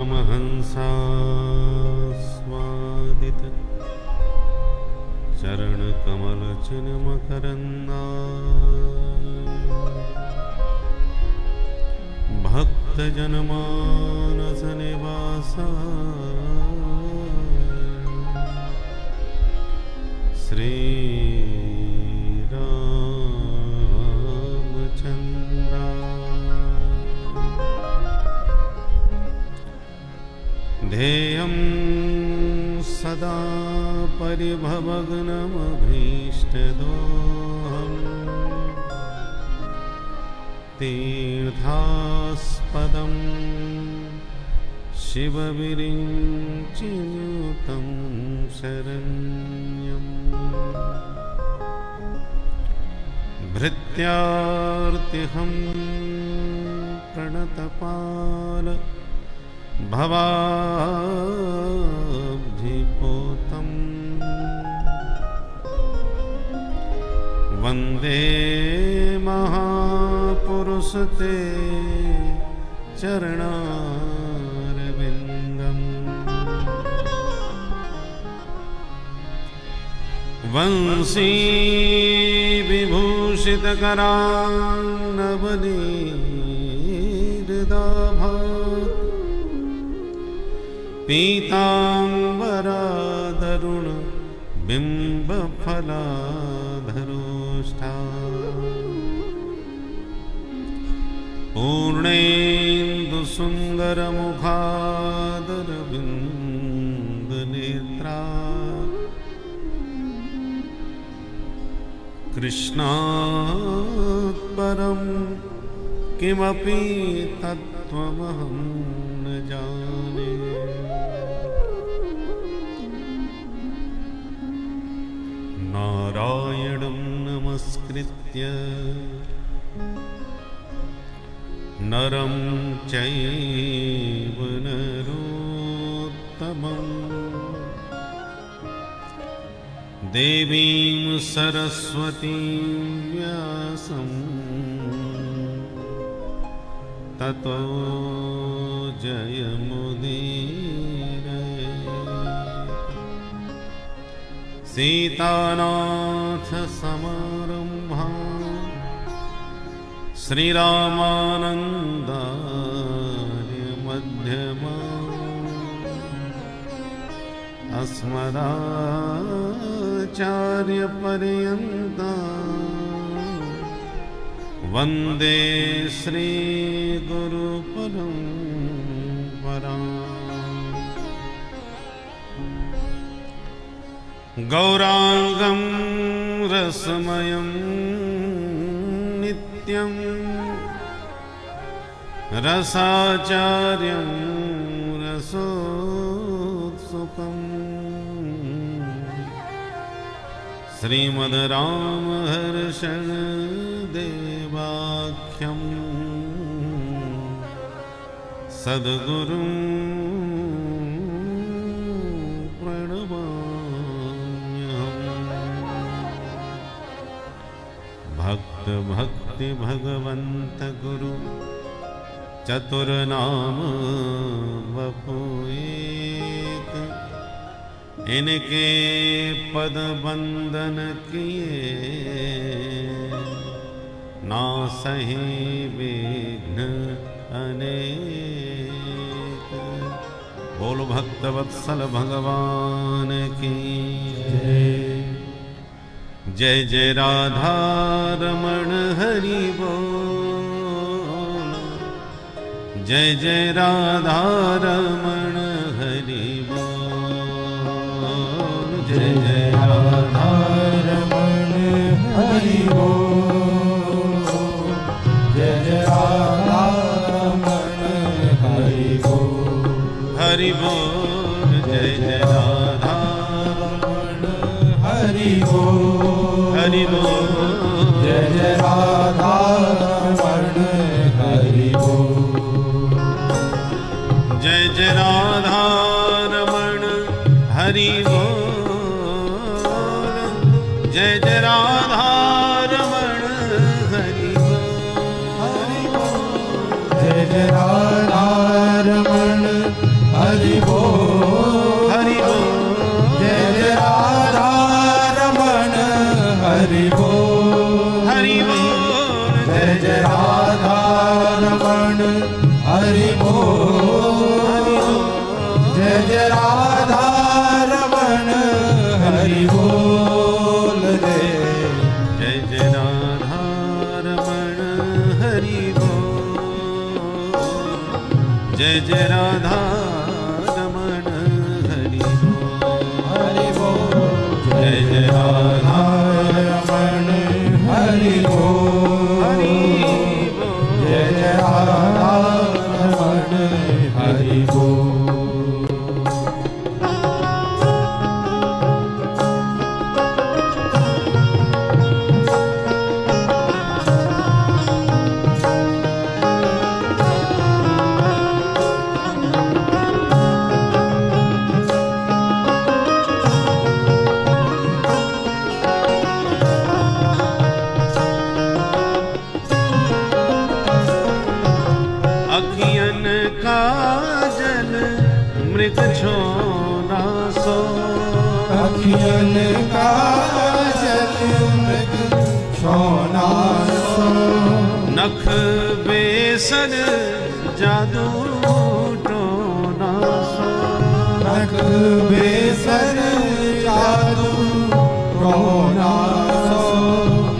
हंसास्वादित चरण कमल चिन्मकरन्दा भक्त जनमानस निवासा श्री ध्येयं सदा परिभवग्नमभीष्टदोहम् तीर्थास्पदं शिवविरिञ्चिनुतं शरण्यम् भृत्यार्तिहं प्रणतपाल भवाब्धिपोतम् वन्दे महापुरुषते चरणारविन्दम् वंशी विभूषितकरान्नवनीर्दाभात् पीताम्बराधरुण बिम्बफलाधरोष्ठा पूर्णेन्दुसुन्दरमुखादरविन्दनेत्रा कृष्णात् परं किमपि तत्त्वमहं न जाने। नारायणं नमस्कृत्य नरं चैव नरोत्तमं देवीं सरस्वतीं व्यासं ततो जयमुदीरये। सीतानाथ समारम्भां श्रीरामानन्दार्य मध्यमाम् अस्मदाचार्यपर्यन्तां वन्दे श्रीगुरुपरम्पराम्। गौराङ्गं रसमयं नित्यं रसाचार्यं रसोत्सुकम् श्रीमद्रामहर्षण देवाख्यं सद्गुरुं भक्त भक्ति भगवंत गुरु चतुर्नाम वपु एक, इनके पद बंदन किए नासहि विघ्न अनेक। बोल भक्त वत्सल भगवान की जय जय राधा रमण हरि बोल, जय जय राधा रमण हरि बोल, जय जय राधा रमण हरि बोल, जय जय राधा रमण हरि बोल, हरि बोल, जय जय राधा रमण हरि बोल, हरि बोल, जय जय राधा रमण हरि बोल, जय जय राधा रमण हरि बोल, जय जय राधा रमण हरि बोल, जय जय राधा रमण हरि बोल हरि बोल जय जय राधा रमण हरि बोल हरि बोल जय जय राधा रमण हरि बोल जय जय राधा रमण हरि बोल रे जय जय राधा रमण हरि बोल जय जय राधा रमण हरि बोल जय जय राधा रमण हरि बोल जय जय राधा रमण हरि बोल अखियन काजल मृग छोना सो अखियन काजल मृग सोना सो नख बेसन जादू टोना सो नख बेसन जादू रोना सो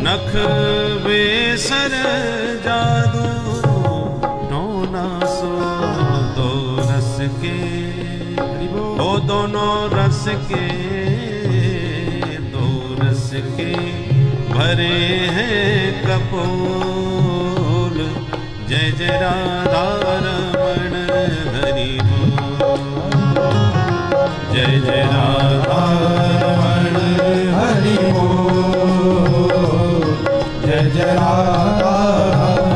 नख बेसन जादू टोना सो दो रस के ओ दोनों रस के दो रस के भरे हैं कपोल जय जय राधा रमण हरि बोल जय जय राधा रमण हरि बोल जय जय राधा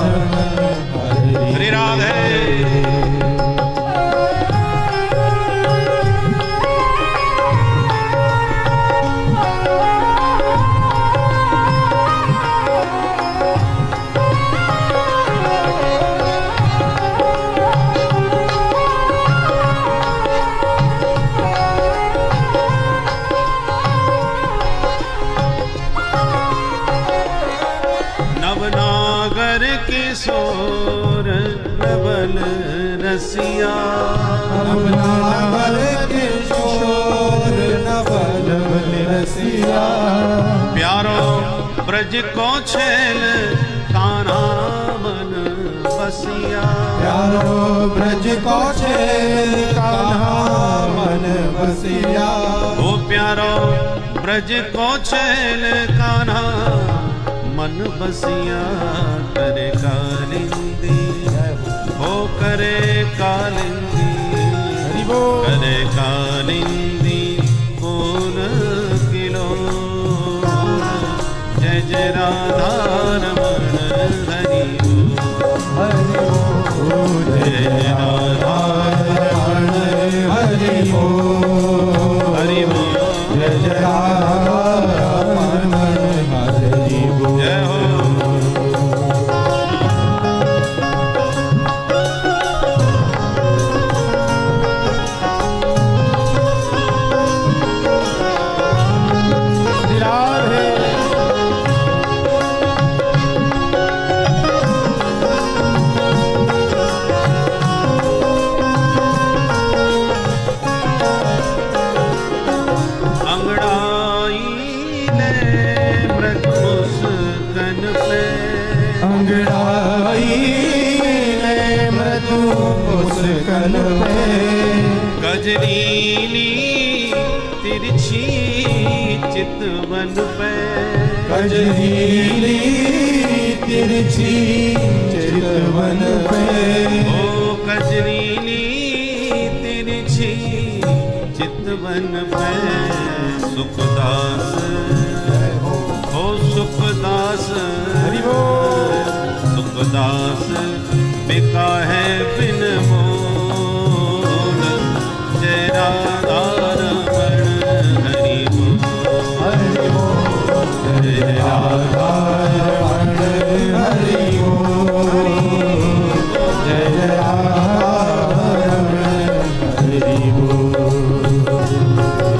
रमण हरि राधे नवनागर किशोर नवल रसिया नवनागर किशोर नवल रसिया प्यारो ब्रज को छेल कान्हा मन बसिया प्यारो ब्रज को छेल कान्हा मन बसिया ओ प्यारो ब्रज को छेल कान्हा मन बसिया करे कालिंदी हो करे कालिंदी करे कालिंदी कौन किलो जय जय राधा रमण हरि बोल जय जय राधा रमण हरि बोल हरि बोल जय जय राधा रमण हरि बोल जय हो राधे अंगड़ाई ले मृग मुस्कन पे अंगड़ाई ले मृदु मुस्कन पे गजरीली तिरछी चितवन पे गजरीली तिरछी चितवन पे ओ गजरीली तिरछी चितवन पे सुखदास ओ सुखदास हरि बोल सुखदास बिका है बिन मोल जय राधा रमण हरि बोल जय राधा रमण हरि बोल जय जय राधा रमण हरि बोल।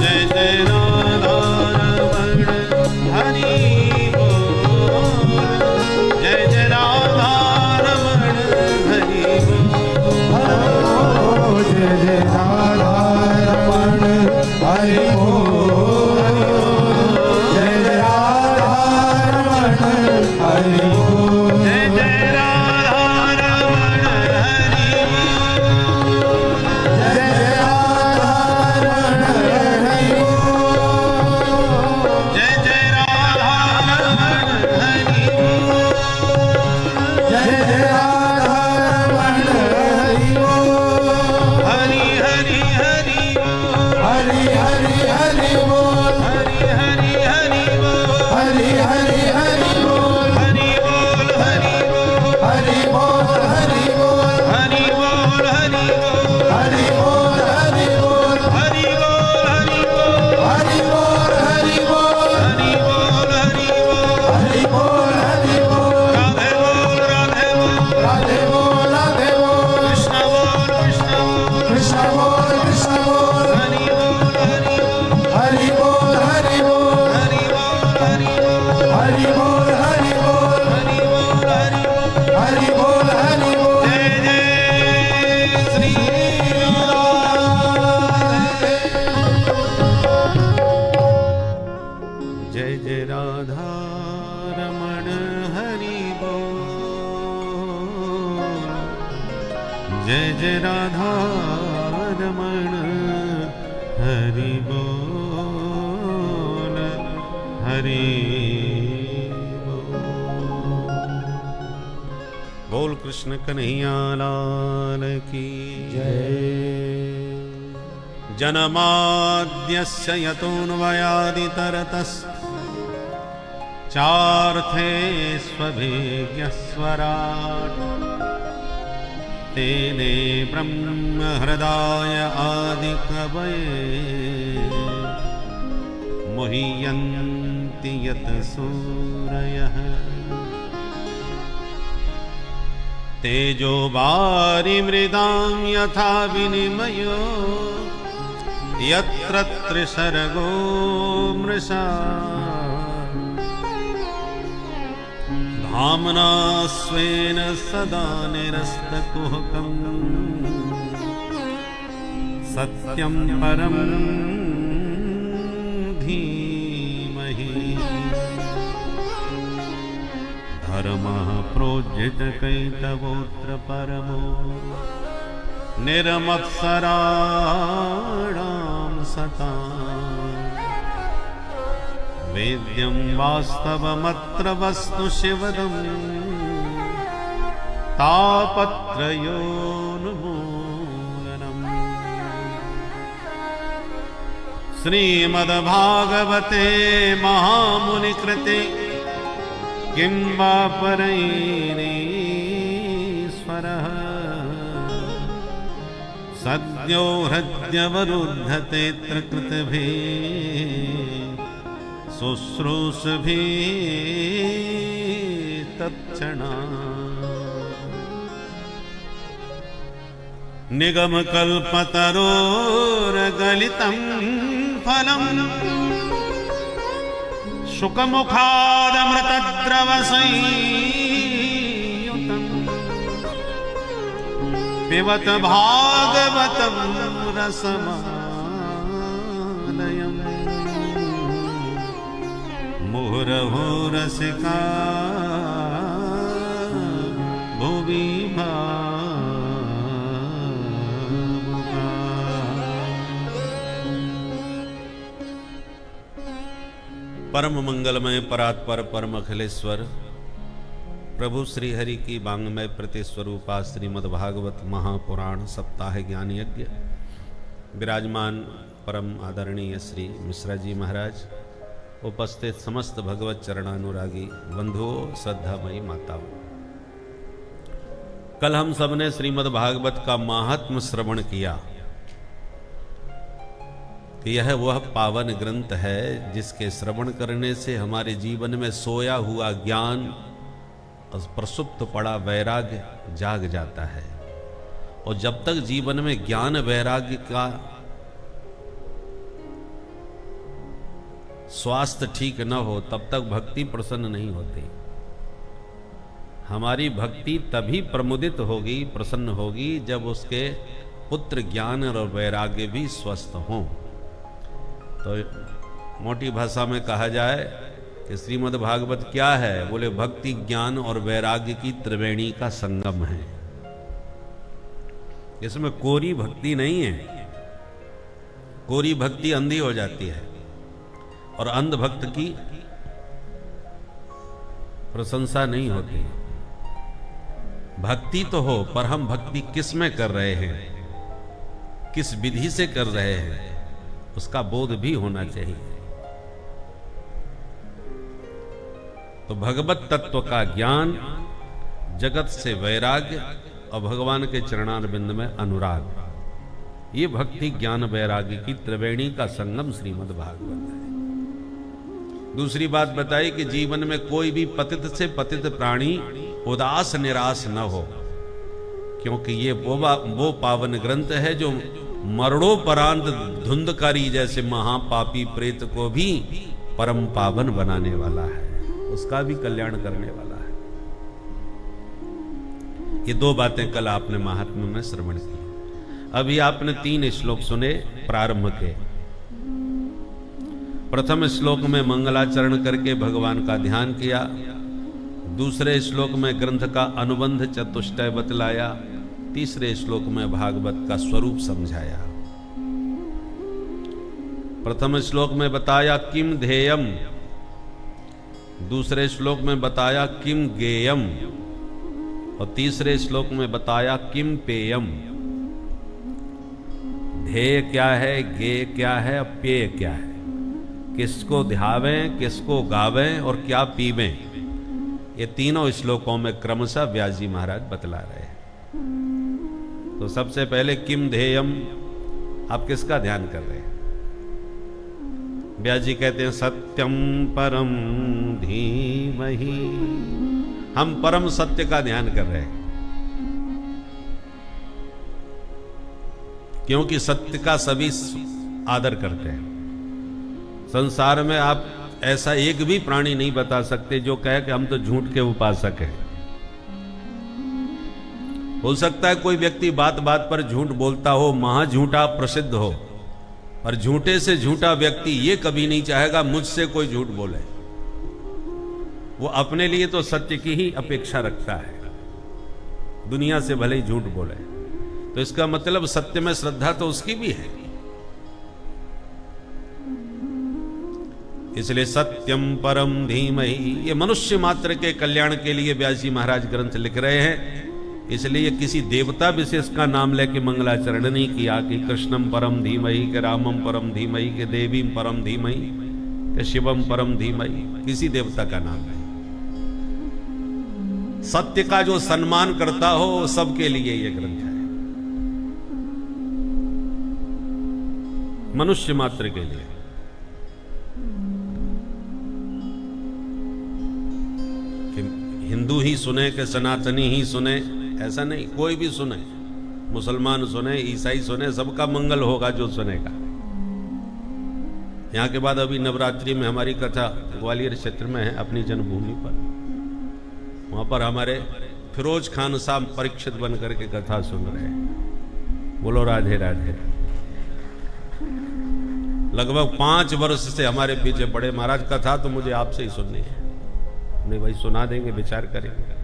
जय जय राधा रमण हरि बोल। जय जय राधा रमण हरि बोल। जय जय राधा रमण हरि बोल। जय जय राधा रमण हरि बोल। जय जय राधा रमण हरि बोल। जय जय राधा रमण हरि बोल। जय जय राधा रमण हरि बोल। जय जय राधा रमण हरि बोल। हरि हरि हरि बोल। हरि हरि हरि बोल। हरि हरि हरि बोल। हरि हरि हरि बोल। हरि बोल हरि बोल। हरि बोल हरि बोल। हरि बोल हरि बोल। हरि बोल हरि बोल। हरि बोल हरि बोल। हरि बोल हरि बोल। हरि बोल हरि बोल। हरि बोल हरि बोल। राधे बोल राधे बोल। राधे बोल राधे बोल। कृष्ण बोल कृष्ण बोल। कृष्ण बोल कृष्ण बोल। हरि बोल हरि बोल। हरि बोल हरि बोल। हरि बोल हरि बोल। हरि बोल हरि बोल। हरि बोल हरि बोल। हरि बोल हरि बोल। जय जय श्री राधे। जय जय राधा रमण हरि बोल। जय जय राधा रमण हरि बोल। हरि बोल कृष्ण कन्हैया लाल की जय। जन्माद्यस्य यतोऽन्वयादितरतस् चार्थे स्वभिज्ञस्वराट् तेने ब्रह्म हृदाय आदिकवये मुह्यन्ति यत् सूरयः तेजो वारिमृदां यथा विनिमयो यत्र त्रिसर्गो मृषा धाम्ना स्वेन सदा निरस्तकुहकम् सत्यं परं धीमहि धर्मः प्रोज्झितकैतवोऽत्र परमो निर्मत्सराणां सताम् वेद्यं वास्तवमत्र वस्तु शिवदम् तापत्रयोन्मूलनम् श्रीमद्भागवते महामुनिकृते किं वा परैरीश्वरः सद्यो हृद्यवरुध्यतेऽत्र कृतभिः शुश्रूषभिः तत्क्षणात् निगमकल्पतरोर्गलितं फलम् शुकमुखादमृतद्रवसंयुतम् पिबत भागवतं रसमालयम् मुहुरहो रसिका भुवि भावुका। परम मंगलमय परात्पर परम अखिलेश्वर प्रभु श्री हरि की वांग्मय प्रतिस्वरूपा श्रीमद्भागवत महापुराण सप्ताह ज्ञान यज्ञ विराजमान परम आदरणीय श्री मिश्रा जी महाराज, उपस्थित समस्त भगवत चरणानुरागी बंधुओं, श्रद्धामयी माताओं, कल हम सब ने श्रीमद्भागवत का महात्म श्रवण किया कि यह वह पावन ग्रंथ है जिसके श्रवण करने से हमारे जीवन में सोया हुआ ज्ञान, प्रसुप्त पड़ा वैराग्य जाग जाता है और जब तक जीवन में ज्ञान वैराग्य का स्वास्थ्य ठीक न हो तब तक भक्ति प्रसन्न नहीं होती। हमारी भक्ति तभी प्रमुदित होगी, प्रसन्न होगी, जब उसके पुत्र ज्ञान और वैराग्य भी स्वस्थ हों। तो मोटी भाषा में कहा जाए कि श्रीमद् भागवत क्या है? बोले भक्ति ज्ञान और वैराग्य की त्रिवेणी का संगम है। इसमें कोरी भक्ति नहीं है। कोरी भक्ति अंधी हो जाती है और अंध भक्त की प्रशंसा नहीं होती। भक्ति तो हो, पर हम भक्ति किस में कर रहे हैं, किस विधि से कर रहे हैं, उसका बोध भी होना चाहिए। तो भगवत तत्व का ज्ञान, जगत से वैराग्य और भगवान के चरणारविंद में अनुराग, ये भक्ति ज्ञान वैराग्य की त्रिवेणी का संगम श्रीमद् भागवत है। दूसरी बात बताई कि जीवन में कोई भी पतित से पतित प्राणी उदास निराश न हो, क्योंकि ये वो पावन ग्रंथ है जो मरणोपरांत धुंधकारी जैसे महापापी प्रेत को भी परम पावन बनाने वाला है, उसका भी कल्याण करने वाला है। ये दो बातें कल आपने महात्म्य में श्रवण की। अभी आपने 3 श्लोक सुने प्रारंभ के। प्रथम श्लोक में मंगलाचरण करके भगवान का ध्यान किया, दूसरे श्लोक में ग्रंथ का अनुबंध चतुष्टय बतलाया, तीसरे श्लोक में भागवत का स्वरूप समझाया। प्रथम श्लोक में बताया किम ध्येयम, दूसरे श्लोक में बताया किम गेयम और तीसरे श्लोक में बताया किम पेयम। ध्येय क्या है, गेय क्या है और पेय क्या है, किसको ध्यावें, किसको गावें और क्या पीवें, ये तीनों श्लोकों में क्रमशः व्यास जी महाराज बतला रहे हैं। तो सबसे पहले किम ध्येयम, आप किसका ध्यान कर रहे हैं? व्यास जी कहते हैं सत्यम परम धीमहि, हम परम सत्य का ध्यान कर रहे हैं, क्योंकि सत्य का सभी आदर करते हैं। संसार में आप ऐसा एक भी प्राणी नहीं बता सकते जो कहे कि हम तो झूठ के उपासक हैं। हो सकता है कोई व्यक्ति बात बात पर झूठ बोलता हो, महाझूठा प्रसिद्ध हो, और झूठे से झूठा व्यक्ति ये कभी नहीं चाहेगा मुझसे कोई झूठ बोले। वो अपने लिए तो सत्य की ही अपेक्षा रखता है, दुनिया से भले ही झूठ बोले। तो इसका मतलब सत्य में श्रद्धा तो उसकी भी है। इसलिए सत्यम परम धीमहि, ये मनुष्य मात्र के कल्याण के लिए व्यास जी महाराज ग्रंथ लिख रहे हैं। इसलिए किसी देवता विशेष का नाम लेके मंगलाचरण नहीं किया कि कृष्णम परम धीमहि, के रामम परम धीमहि, के देवीम परम धीमहि, के शिवम परम धीमहि, किसी देवता का नाम नहीं। सत्य का जो सम्मान करता हो सबके लिए यह ग्रंथ है, मनुष्य मात्र के लिए। हिंदू ही सुने कि सनातनी ही सुने, ऐसा नहीं, कोई भी सुने, मुसलमान सुने, ईसाई सुने, सबका मंगल होगा जो सुनेगा। यहाँ के बाद अभी नवरात्रि में हमारी कथा ग्वालियर क्षेत्र में है, अपनी जन्मभूमि पर। वहां पर हमारे फिरोज खान साहब परीक्षित बन करके कथा सुन रहे हैं। बोलो राधे राधे। लगभग 5 वर्ष से हमारे पीछे पड़े, महाराज कथा तो मुझे आपसे ही सुननी है। नहीं भाई, सुना देंगे, विचार करेंगे।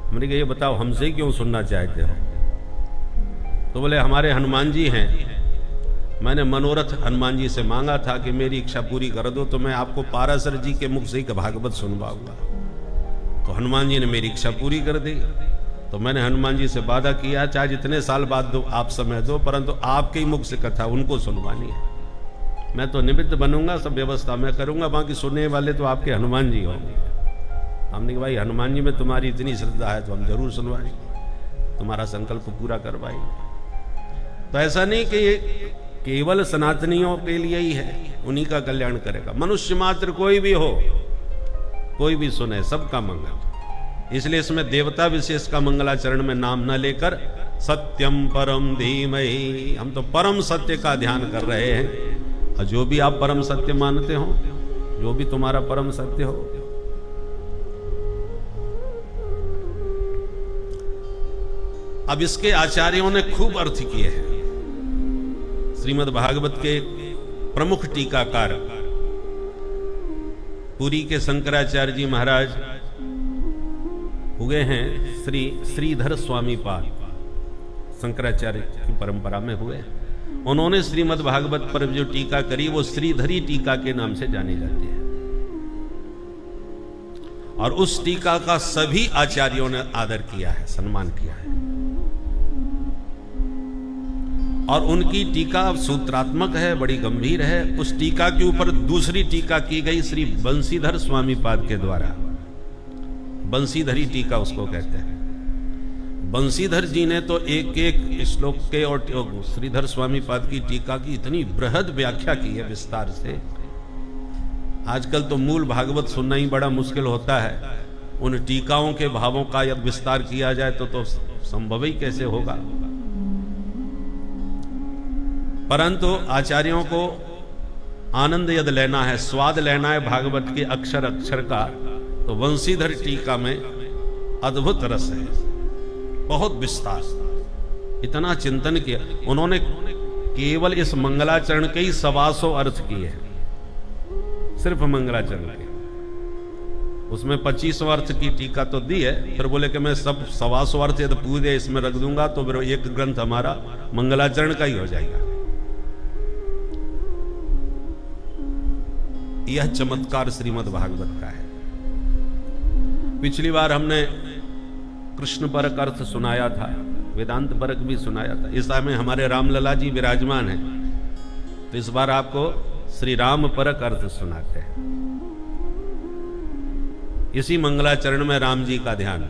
हमने कहा ये बताओ हमसे क्यों सुनना चाहते हो? तो बोले हमारे हनुमान जी हैं, मैंने मनोरथ हनुमान जी से मांगा था कि मेरी इच्छा पूरी कर दो, तो मैं आपको पाराशर जी के मुख से ही भागवत सुनवाऊंगा। तो हनुमान जी ने मेरी इच्छा पूरी कर दी। तो मैंने हनुमान जी से वादा किया, चाहे जितने साल बाद दो, आप समय दो, परंतु आपके ही मुख से कथा उनको सुनवानी है। मैं तो निमित्त बनूंगा, सब व्यवस्था मैं करूंगा, बाकी सुनने वाले तो आपके हनुमान जी होंगे। हमने कहा भाई हनुमान जी में तुम्हारी इतनी श्रद्धा है तो हम जरूर सुनवाएंगे, तुम्हारा संकल्प पूरा करवाएंगे। तो ऐसा नहीं कि ये केवल सनातनियों के लिए ही है, उन्हीं का कल्याण करेगा। मनुष्य मात्र कोई भी हो, कोई भी सुने, सबका मंगल। इसलिए इसमें देवता विशेष का मंगलाचरण में नाम न लेकर सत्यम परम धीमहि। हम तो परम सत्य का ध्यान कर रहे हैं, और जो भी आप परम सत्य मानते हो, जो भी तुम्हारा परम सत्य हो। अब इसके आचार्यों ने खूब अर्थ किए हैं। श्रीमद् भागवत के प्रमुख टीकाकार पुरी के शंकराचार्य जी महाराज हुए हैं श्री श्रीधर स्वामी पाद, शंकराचार्य की परंपरा में हुए। उन्होंने श्रीमद् भागवत पर जो टीका करी वो श्रीधरी टीका के नाम से जानी जाती है, और उस टीका का सभी आचार्यों ने आदर किया है, सम्मान किया है। और उनकी टीका सूत्रात्मक है, बड़ी गंभीर है। उस टीका के ऊपर दूसरी टीका की गई श्री बंसीधर स्वामी पाद के द्वारा। बंसीधरी टीका उसको कहते हैं। बंसीधर जी ने तो एक एक श्लोक के और श्रीधर स्वामी पाद की टीका की इतनी बृहद व्याख्या की है विस्तार से। आजकल तो मूल भागवत सुनना ही बड़ा मुश्किल होता है, उन टीकाओं के भावों का यदि विस्तार किया जाए तो संभव ही कैसे होगा। परंतु आचार्यों को आनंद यदि लेना है, स्वाद लेना है भागवत के अक्षर अक्षर का, तो बंसीधर टीका में अद्भुत रस है, बहुत विस्तार, इतना चिंतन किया उन्होंने। केवल इस मंगलाचरण के ही 125 अर्थ किए हैं, सिर्फ मंगलाचरण के। उसमें 25 अर्थ की टीका तो दी है, फिर बोले कि मैं सब 125 अर्थ यदि पूरे इसमें रख दूंगा तो फिर एक ग्रंथ हमारा मंगलाचरण का ही हो जाएगा। यह चमत्कार श्रीमद् भागवत का है। पिछली बार हमने कृष्ण परक अर्थ सुनाया था, वेदांत परक भी सुनाया था। इस समय हमारे रामलला जी विराजमान हैं, तो इस बार आपको श्री राम परक अर्थ सुनाते हैं। इसी मंगलाचरण में राम जी का ध्यान,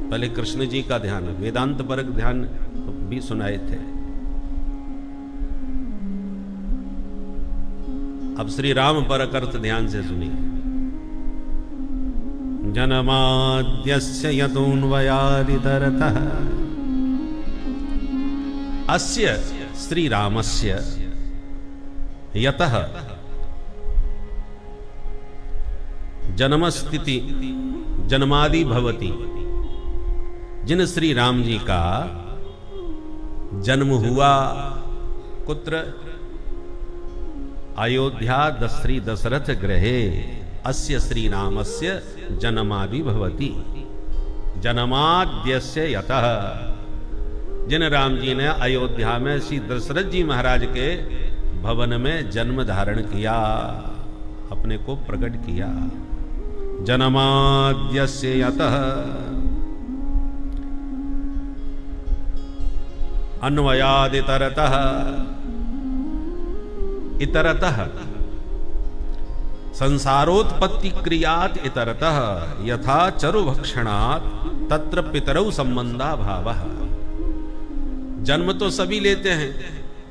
पहले कृष्ण जी का ध्यान, वेदांत परक ध्यान भी सुनाए थे। अब श्री राम परक अर्थ ध्यान से सुनिए। जन्माद्यस्य यतोऽन्वयादितरतः अस्य श्री रामस्य यतः जन्मस्थिति जन्मादि भवति। जिन श्री राम जी का जन्म हुआ, कुत्र? अयोध्या श्री दशरथ गृहे। अस्य श्री रामस्य जन्मादि भवति। जन्माद्यस्य यतः, जिन राम जी ने अयोध्या में श्री दशरथ जी महाराज के भवन में जन्म धारण किया, अपने को प्रकट किया। जन्माद्यस्य यतः अन्वयादितरतः, इतरतः संसारोत्पत्ति क्रियात इतरतः यथा चरुभक्षणात् तत्र पितरौ संबंधा भावः। जन्म तो सभी लेते हैं,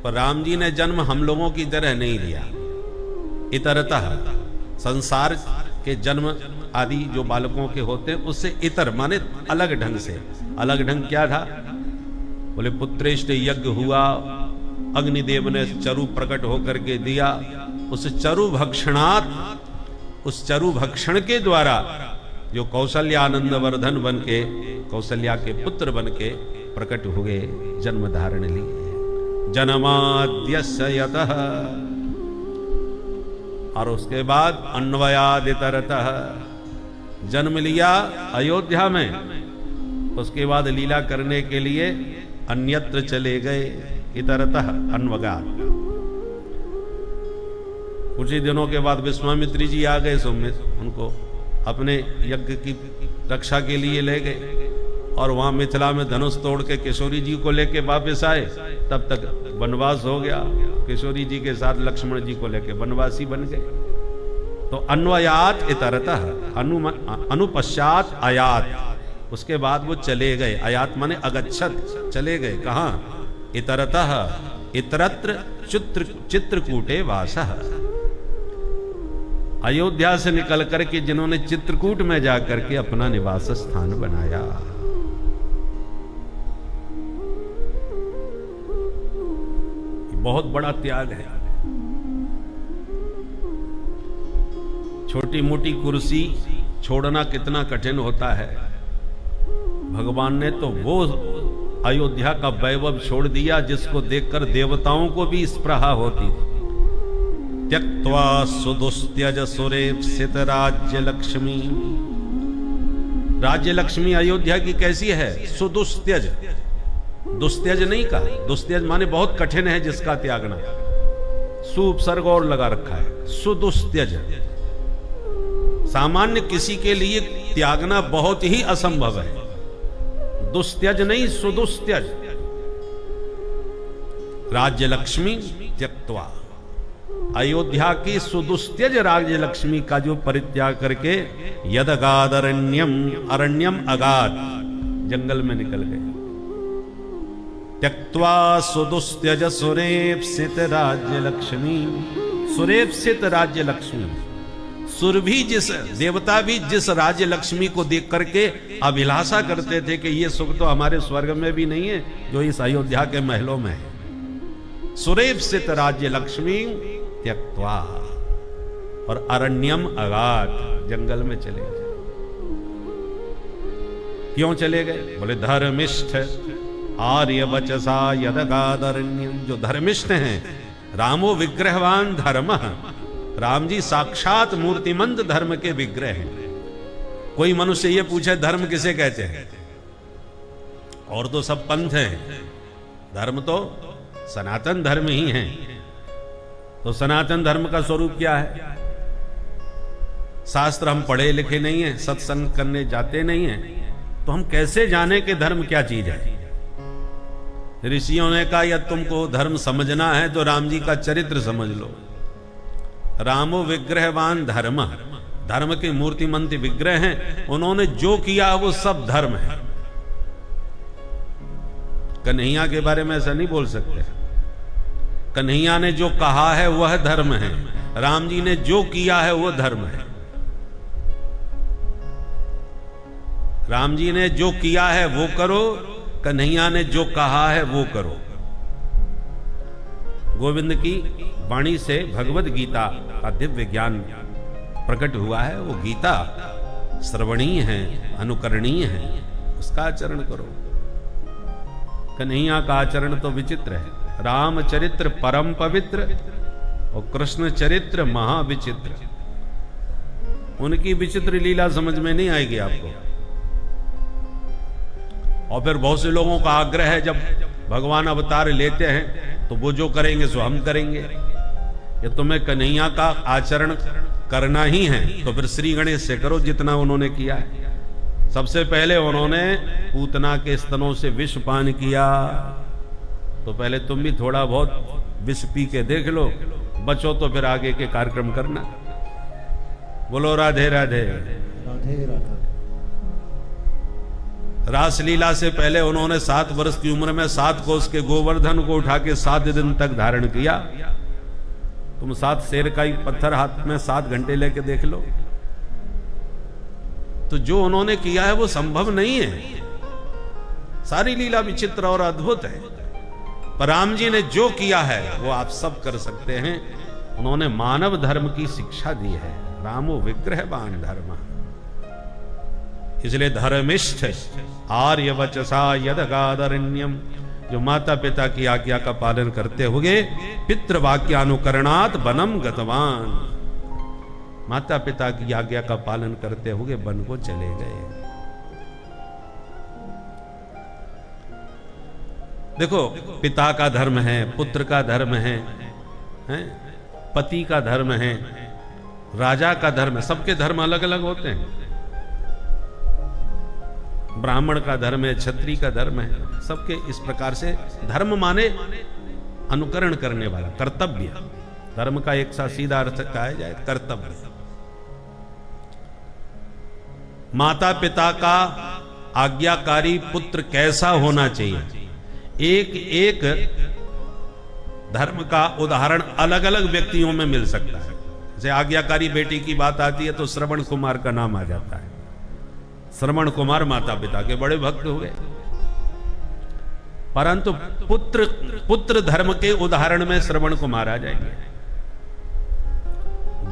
पर राम जी ने जन्म हम लोगों की तरह नहीं लिया। इतरतः संसार के जन्म आदि जो बालकों के होते हैं उससे इतर माने अलग ढंग से। अलग ढंग क्या था? बोले पुत्रेष्ट यज्ञ हुआ, अग्निदेव ने चरु प्रकट होकर के दिया। उस चरु भक्षणात्, उस चरु भक्षण के द्वारा जो कौशल्यानंद वर्धन बन के, कौशल्या के पुत्र बन के प्रकट हुए, जन्म धारण लिए। जन्माद्यस्य यतः, और उसके बाद अन्वयादितरतः, जन्म लिया अयोध्या में, उसके बाद लीला करने के लिए अन्यत्र चले गए। इतरतः अन्वगात। कुछ ही दिनों के बाद विश्वामित्री जी आ गए, सो उनको अपने यज्ञ की रक्षा के लिए ले गए, और वहां मिथिला में धनुष तोड़ के किशोरी जी को लेके वापस आए। तब तक वनवास हो गया, किशोरी जी के साथ लक्ष्मण जी को लेके वनवासी बन गए। तो अन्वयात इतरतः, अनुपश्चात आयात, उसके बाद वो चले गए। आयात माने अगच्छत, चले गए। कहां? इतरतः इतरत्र चित्रकूटे वासः। अयोध्या से निकल करके जिन्होंने चित्रकूट में जाकर के अपना निवास स्थान बनाया। बहुत बड़ा त्याग है। छोटी मोटी कुर्सी छोड़ना कितना कठिन होता है। भगवान ने तो वो अयोध्या का वैभव छोड़ दिया जिसको देखकर देवताओं को भी स्पृहा होती थी। त्यक्त्वा सुदुस्त्यज सुरेप्सित राज्य लक्ष्मी। राज्य लक्ष्मी अयोध्या की कैसी है? सुदुस्त्यज, दुस्त्यज नहीं कहा। दुस्त्यज माने बहुत कठिन है जिसका त्यागना। सुपसर्ग और लगा रखा है। सुदुस्त्यज सामान्य किसी के लिए त्यागना बहुत ही असंभव है। दुस्त्यज नहीं, सुदुस्त्यज। राज्य लक्ष्मी त्यक्त्वा, अयोध्या की सुदुस्त्यज राज्य लक्ष्मी का जो परित्याग करके यदगाद अरण्यम, अरण्यम अगाध, जंगल में निकल गए। त्यक्त्वा सुदुस्त्यज सुरेप्सित राज्य लक्ष्मी। सुरेप्सित राज्य लक्ष्मी, सुर भी जिस देवता भी जिस राज्य लक्ष्मी को देख करके अभिलाषा करते थे कि ये सुख तो हमारे स्वर्ग में भी नहीं है जो इस अयोध्या के महलों में है। सुरेप्सित राज्य लक्ष्मी त्यक्त्वा, और अरण्यम अगाध, जंगल में चले गए। क्यों चले गए? बोले धर्मिष्ठ आर्य वचसा यदगाद अरण्यम। जो धर्मिष्ठ हैं, रामो विग्रहवान धर्म, राम जी साक्षात मूर्तिमंत धर्म के विग्रह हैं। कोई मनुष्य ये पूछे धर्म किसे कहते हैं? और तो सब पंथ हैं, धर्म तो सनातन धर्म ही है। तो सनातन धर्म का स्वरूप क्या है? शास्त्र हम पढ़े लिखे नहीं है, सत्संग करने जाते नहीं है, तो हम कैसे जाने कि धर्म क्या चीज है? ऋषियों ने कहा यदि तुमको धर्म समझना है तो राम जी का चरित्र समझ लो। रामो विग्रहवान धर्म, धर्म के मूर्तिमंत विग्रह हैं। उन्होंने जो किया वो सब धर्म है। कन्हैया के बारे में ऐसा नहीं बोल सकते। कन्हैया ने जो कहा है वह धर्म है, राम जी ने जो किया है वो धर्म है। राम जी ने जो किया है वो करो, कन्हैया ने जो कहा है वो करो। गोविंद की वाणी से भगवत गीता का दिव्य ज्ञान प्रकट हुआ है। वो गीता श्रवणीय है, अनुकरणीय है, उसका आचरण करो। कन्हैया का आचरण तो विचित्र है। रामचरित्र परम पवित्र और कृष्ण चरित्र महाविचित्र। उनकी विचित्र लीला समझ में नहीं आएगी आपको। और फिर बहुत से लोगों का आग्रह है, जब भगवान अवतार लेते हैं तो वो जो करेंगे सो हम करेंगे। ये तुम्हें कन्हैया का आचरण करना ही है तो फिर श्री गणेश से करो जितना उन्होंने किया है। सबसे पहले उन्होंने पूतना के स्तनों से विष पान किया, तो पहले तुम भी थोड़ा बहुत विष पी के देख लो, बचो तो फिर आगे के कार्यक्रम करना। बोलो राधे राधे। राधे राधे। रासलीला से पहले उन्होंने 7 वर्ष की उम्र में 7 कोस के गोवर्धन को उठा के 7 दिन तक धारण किया। तुम 7 शेर का ही पत्थर हाथ में 7 घंटे लेके देख लो। तो जो उन्होंने किया है वो संभव नहीं है। सारी लीला विचित्र और अद्भुत है, पर राम जी ने जो किया है वो आप सब कर सकते हैं। उन्होंने मानव धर्म की शिक्षा दी है। रामो विग्रहवान धर्म, इसलिए धर्मिष्ठ आर्य वचसा यदगादरण्यम, जो माता पिता की आज्ञा का पालन करते हुए पितृवाक्यानुकरणात् वनम गतवान, माता पिता की आज्ञा का पालन करते हुए वन को चले गए। देखो, पिता का धर्म है, पुत्र का धर्म है, पति का धर्म है, राजा का धर्म है। सबके धर्म अलग अलग होते हैं। ब्राह्मण का धर्म है, क्षत्रिय का धर्म है, सबके इस प्रकार से धर्म माने अनुकरण करने वाला, कर्तव्य। धर्म का एक सा सीधा अर्थ कहा जाए कर्तव्य। माता पिता का आज्ञाकारी पुत्र कैसा होना चाहिए, एक एक धर्म का उदाहरण अलग अलग व्यक्तियों में मिल सकता है। जैसे आज्ञाकारी बेटी की बात आती है तो श्रवण कुमार का नाम आ जाता है। श्रवण कुमार माता पिता के बड़े भक्त हुए। परंतु पुत्र धर्म के उदाहरण में श्रवण को मारा जाएंगे।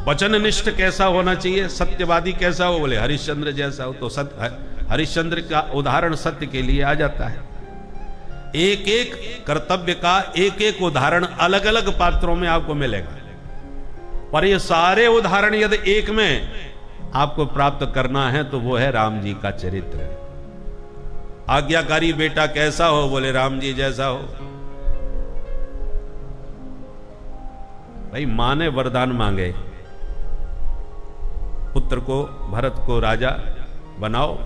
वचननिष्ठ कैसा होना चाहिए, सत्यवादी कैसा हो, बोले हरिश्चंद्र जैसा हो। तो हरिश्चंद्र का उदाहरण सत्य के लिए आ जाता है। एक एक कर्तव्य का एक एक उदाहरण अलग अलग पात्रों में आपको मिलेगा, पर ये सारे उदाहरण यदि एक में आपको प्राप्त करना है तो वो है राम जी का चरित्र। आज्ञाकारी बेटा कैसा हो, बोले राम जी जैसा हो। भाई मां ने वरदान मांगे, पुत्र को भरत को राजा बनाओ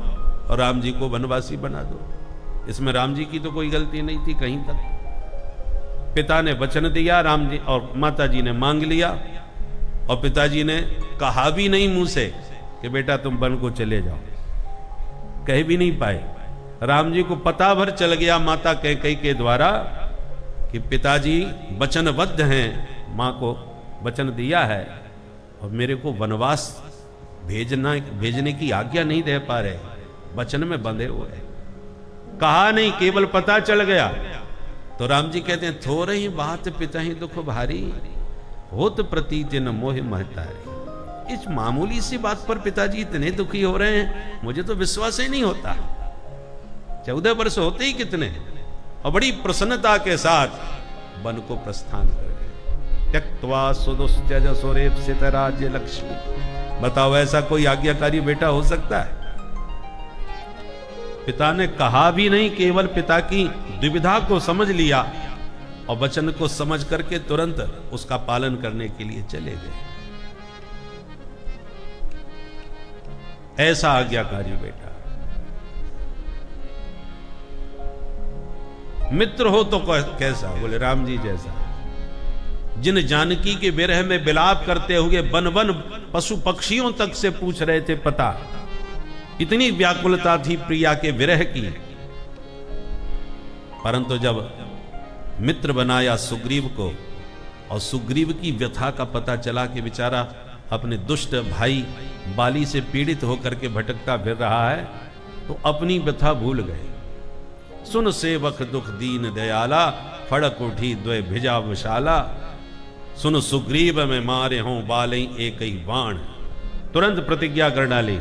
और राम जी को वनवासी बना दो। इसमें राम जी की तो कोई गलती नहीं थी कहीं तक। पिता ने वचन दिया, राम जी और माता जी ने मांग लिया, और पिताजी ने कहा भी नहीं मुंह से कि बेटा तुम वन को चले जाओ, कह भी नहीं पाए। राम जी को पता भर चल गया माता कैकेयी के द्वारा कि पिताजी वचनबद्ध हैं, मां को वचन दिया है और मेरे को वनवास भेजने की आज्ञा नहीं दे पा रहे, वचन में बंधे हुए। कहा नहीं, केवल पता चल गया। तो राम जी कहते हैं थोड़े ही बात पिता ही दुख भारी, होत प्रति जिन मोह महतारी। इस मामूली सी बात पर पिताजी इतने दुखी हो रहे हैं, मुझे तो विश्वास ही नहीं होता। 14 वर्ष होते ही कितने, और बड़ी प्रसन्नता के साथ वन को प्रस्थान कर गए। त्यक्त्वा सुदुस्त्यज सुरेप्सित राज्य लक्ष्मी। बताओ ऐसा कोई आज्ञाकारी बेटा हो सकता है? पिता ने कहा भी नहीं, केवल पिता की दुविधा को समझ लिया और वचन को समझ करके तुरंत उसका पालन करने के लिए चले गए। ऐसा आज्ञाकारी बेटा। मित्र हो तो कैसा, बोले राम जी जैसा। जिन जानकी के विरह में विलाप करते हुए वन वन पशु पक्षियों तक से पूछ रहे थे पता, इतनी व्याकुलता थी प्रिया के विरह की। परंतु जब मित्र बनाया सुग्रीव को और सुग्रीव की व्यथा का पता चला कि बेचारा अपने दुष्ट भाई बाली से पीड़ित होकर के भटकता फिर रहा है, तो अपनी व्यथा भूल गए। सुन सेवक दुख दीन दयाला, फड़क उठी द्वय भिजा विशाला। सुन सुग्रीव में मारे हों बालई एक ही बाण। तुरंत प्रतिज्ञा कर डाली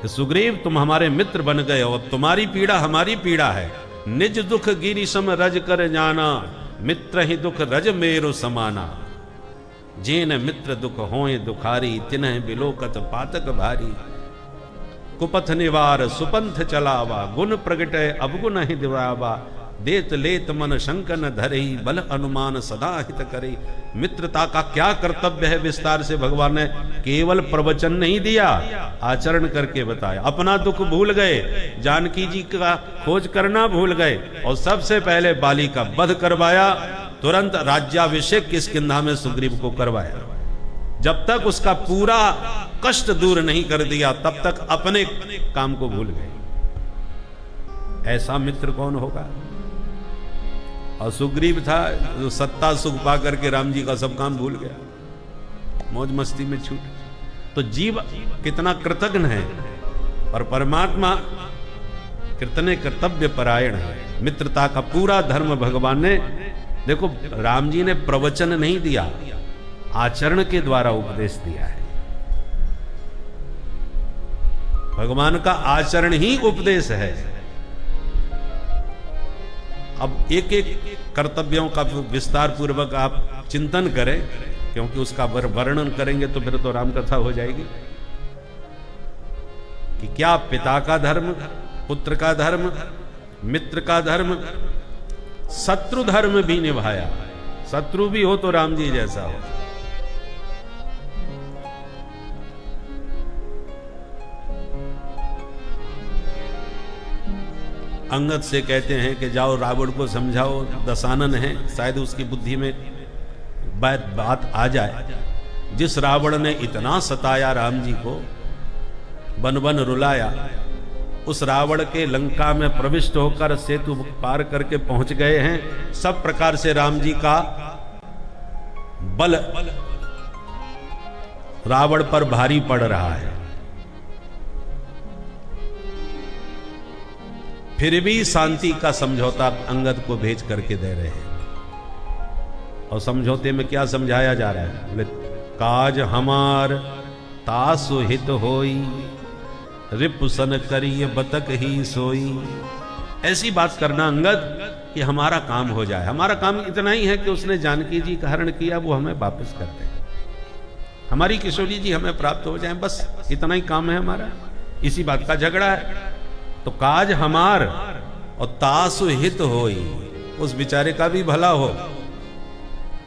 कि सुग्रीव तुम हमारे मित्र बन गए हो, तुम्हारी पीड़ा हमारी पीड़ा है। निज दुख गिरि सम रज कर जाना, मित्र ही दुख रज मेरो समाना। जेन मित्र दुख होए दुखारी, तिन्ह बिलोकत पातक भारी। कुपथ निवार सुपंथ चलावा, गुण प्रगटय अवगुण ही दिवावा। देत लेत मन शंकन धरही, बल अनुमान सदा हित करे। मित्रता का क्या कर्तव्य है विस्तार से भगवान ने केवल प्रवचन नहीं दिया, आचरण करके बताया। अपना दुख भूल गए, जानकी जी का खोज करना भूल गए, और सबसे पहले बाली का वध करवाया। तुरंत राज्याभिषेक किष्किंधा में सुग्रीव को करवाया। जब तक उसका पूरा कष्ट दूर नहीं कर दिया, तब तक अपने काम को भूल गए। ऐसा मित्र कौन होगा? और सुग्रीव था जो सत्ता सुख पा करके राम जी का सब काम भूल गया, मौज मस्ती में छूट। तो जीव कितना कृतज्ञ है, और परमात्मा कितने कर्तव्य परायण है। मित्रता का पूरा धर्म भगवान ने, देखो राम जी ने प्रवचन नहीं दिया, आचरण के द्वारा उपदेश दिया है। भगवान का आचरण ही उपदेश है। अब एक एक कर्तव्यों का विस्तार पूर्वक आप चिंतन करें, क्योंकि उसका वर्णन करेंगे तो फिर तो राम कथा हो जाएगी। कि क्या पिता का धर्म, पुत्र का धर्म, मित्र का धर्म, शत्रु धर्म भी निभाया। शत्रु भी हो तो राम जी जैसा हो। अंगद से कहते हैं कि जाओ रावण को समझाओ, दशानन है, शायद उसकी बुद्धि में बात आ जाए। जिस रावण ने इतना सताया राम जी को, बन बन रुलाया, उस रावण के लंका में प्रविष्ट होकर सेतु पार करके पहुंच गए हैं। सब प्रकार से राम जी का बल रावण पर भारी पड़ रहा है। फिर भी शांति का समझौता अंगद को भेज करके दे रहे हैं। और समझौते में क्या समझाया जा रहा है? बोले काज हमार तासु हित होई, रिपुसन करिए बतक ही सोई। ऐसी बात करना अंगद कि हमारा काम हो जाए। हमारा काम इतना ही है कि उसने जानकी जी का हरण किया, वो हमें वापस कर दे, हमारी किशोरी जी हमें प्राप्त हो जाए, बस इतना ही काम है हमारा। इसी बात का झगड़ा है। तो काज हमार और तासु हित होई, उस बेचारे का भी भला हो।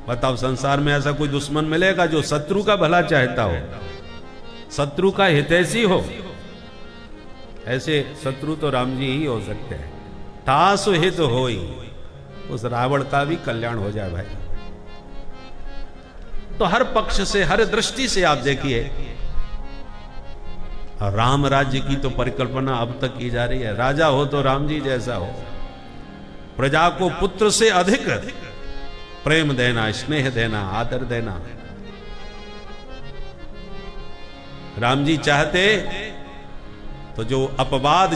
बताओ, संसार में ऐसा कोई दुश्मन मिलेगा जो शत्रु का भला चाहता हो, शत्रु का हितैषी हो? ऐसे शत्रु तो राम जी ही हो सकते हैं। तासु हित होई, उस रावण का भी कल्याण हो जाए भाई। तो हर पक्ष से, हर दृष्टि से आप देखिए, राम राज्य की तो परिकल्पना अब तक की जा रही है। राजा हो तो राम जी जैसा हो, प्रजा को पुत्र से अधिक प्रेम देना, स्नेह देना, आदर देना। राम जी चाहते तो जो अपवाद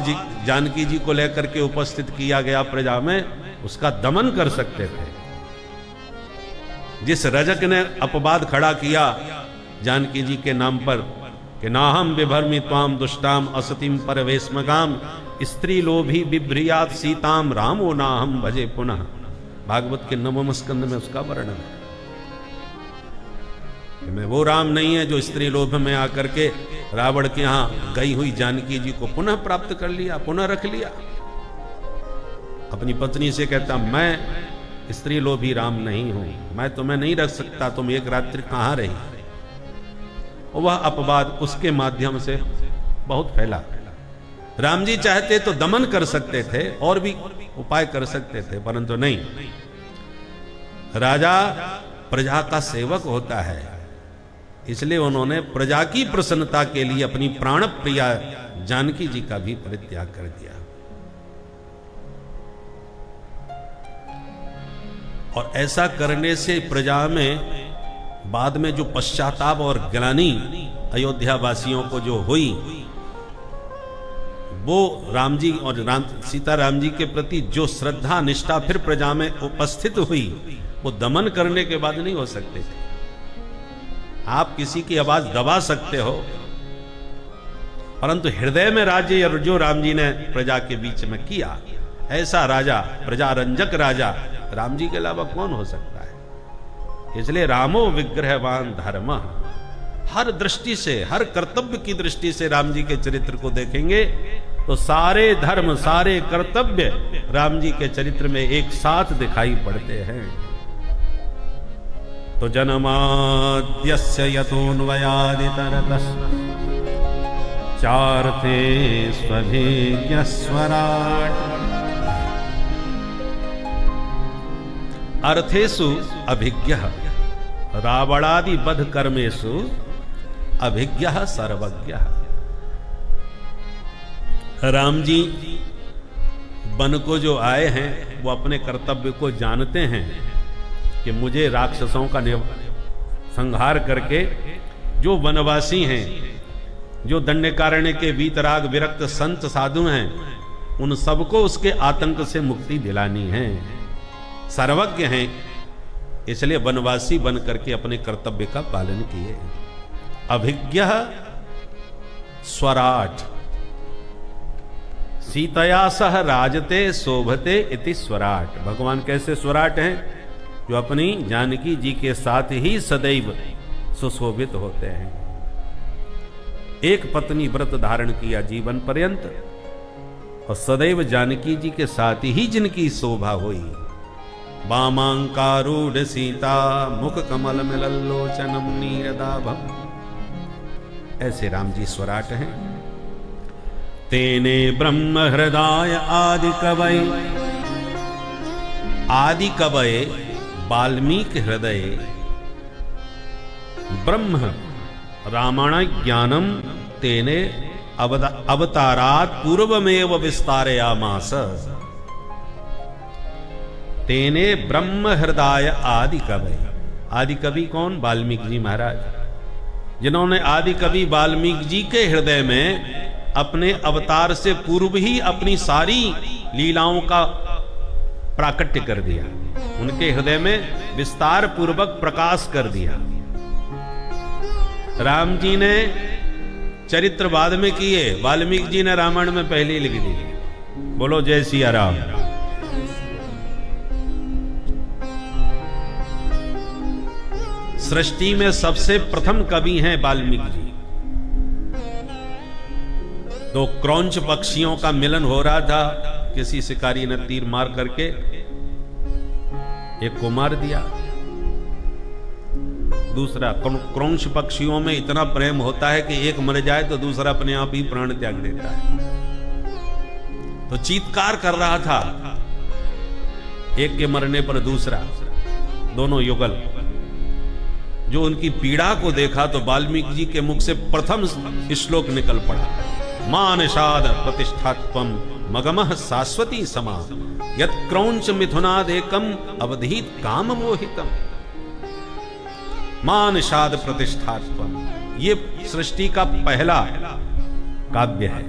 जानकी जी को लेकर के उपस्थित किया गया प्रजा में, उसका दमन कर सकते थे। जिस रजक ने अपवाद खड़ा किया जानकी जी के नाम पर कि नाहम विभर्मि त्वाम दुष्टाम असतिम परवेश्मगाम, स्त्री लोभी बिभ्रियात सीताम रामो नाहम भजे पुनः। भागवत के नवम स्कंद में उसका वर्णन है। मैं वो राम नहीं है जो स्त्री लोभ में आकर के रावण के यहां गई हुई जानकी जी को पुनः प्राप्त कर लिया, पुनः रख लिया। अपनी पत्नी से कहता, मैं स्त्री लोभी राम नहीं हूं, मैं तुम्हें नहीं रख सकता, तुम एक रात्रि कहां रही। वह अपवाद उसके माध्यम से बहुत फैला। राम जी चाहते तो दमन कर सकते थे, और भी उपाय कर सकते थे, परंतु नहीं। राजा प्रजा का सेवक होता है, इसलिए उन्होंने प्रजा की प्रसन्नता के लिए अपनी प्राण प्रिया जानकी जी का भी परित्याग कर दिया। और ऐसा करने से प्रजा में बाद में जो पश्चाताप और ग्लानि अयोध्या वासियों को जो हुई, वो राम जी और सीता राम जी के प्रति जो श्रद्धा निष्ठा फिर प्रजा में उपस्थित हुई, वो दमन करने के बाद नहीं हो सकते थे। आप किसी की आवाज दबा सकते हो, परंतु हृदय में राज्य जो राम जी ने प्रजा के बीच में किया, ऐसा राजा, प्रजा रंजक राजा राम जी के अलावा कौन हो सकता है। इसलिए रामो विग्रहवान धर्म, हर दृष्टि से, हर कर्तव्य की दृष्टि से राम जी के चरित्र को देखेंगे तो सारे धर्म, सारे कर्तव्य राम जी के चरित्र में एक साथ दिखाई पड़ते हैं। तो जन्माद्यस्य यतोऽन्वयादितरतः चार्थे स्वभिज्ञस्वराट् अर्थेषु अभिज्ञः रावणादि वध कर्मेषु अभिज्ञः सर्वज्ञः। राम जी वन को जो आए हैं, वो अपने कर्तव्य को जानते हैं कि मुझे राक्षसों का संहार करके जो वनवासी हैं, जो दंडकारण्य के वीतराग विरक्त संत साधु हैं, उन सबको उसके आतंक से मुक्ति दिलानी है। सर्वज्ञ हैं, इसलिए वनवासी बन करके अपने कर्तव्य का पालन किए। अभिज्ञ स्वराट सीतया सह राजते शोभते इति स्वराट। भगवान कैसे स्वराट हैं? जो अपनी जानकी जी के साथ ही सदैव सुशोभित होते हैं। एक पत्नी व्रत धारण किया जीवन पर्यंत, और सदैव जानकी जी के साथ ही जिनकी शोभा हुई। वामांकारूढ़ सीता मुख कमल मिलल्लोचनम नीरदाभम, ऐसे राम जी स्वराट हैं। तेने ब्रह्म हृदय आदि कवय, आदि कवय वाल्मीकि हृदय ब्रह्म रामायण ज्ञानम तेने अवतारात पूर्वमेव विस्तारयामास। तेने ब्रह्म हृदय आदि कवि। आदि कवि कौन? वाल्मीकि जी महाराज, जिन्होंने आदि कवि वाल्मीकि जी के हृदय में अपने अवतार से पूर्व ही अपनी सारी लीलाओं का प्राकट्य कर दिया, उनके हृदय में विस्तार पूर्वक प्रकाश कर दिया। राम जी ने चरित्र बाद में किए, वाल्मीकि जी ने रामायण में पहले ही लिख दिए। बोलो जय सिया राम। सृष्टि में सबसे प्रथम कवि हैं वाल्मीकि जी। तो क्रौंच पक्षियों का मिलन हो रहा था, किसी शिकारी ने तीर मार करके एक को मार दिया। दूसरा, क्रौंच पक्षियों में इतना प्रेम होता है कि एक मर जाए तो दूसरा अपने आप ही प्राण त्याग देता है। तो चीत्कार कर रहा था, एक के मरने पर दूसरा, दोनों युगल। जो उनकी पीड़ा को देखा तो वाल्मीकि जी के मुख से प्रथम श्लोक निकल पड़ा, मान निषाद प्रतिष्ठात्वम मगमः शाश्वती समा यत् क्रौंच मिथुनादेकम अवधीत काम मोहितम। मान निषाद प्रतिष्ठात्वम, ये सृष्टि का पहला काव्य है,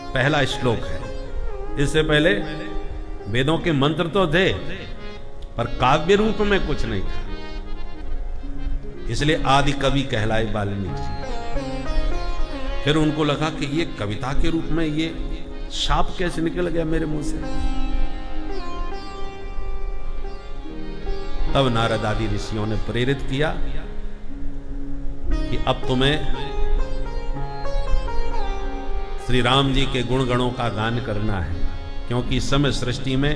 पहला श्लोक है। इससे पहले वेदों के मंत्र तो थे पर काव्य रूप में कुछ नहीं था, इसलिए आदि कवि कहलाए वाल्मीकि जी। फिर उनको लगा कि ये कविता के रूप में ये शाप कैसे निकल गया मेरे मुंह से। तब नारद आदि ऋषियों ने प्रेरित किया कि अब तुम्हें श्री राम जी के गुण गणों का गान करना है, क्योंकि इस समय सृष्टि में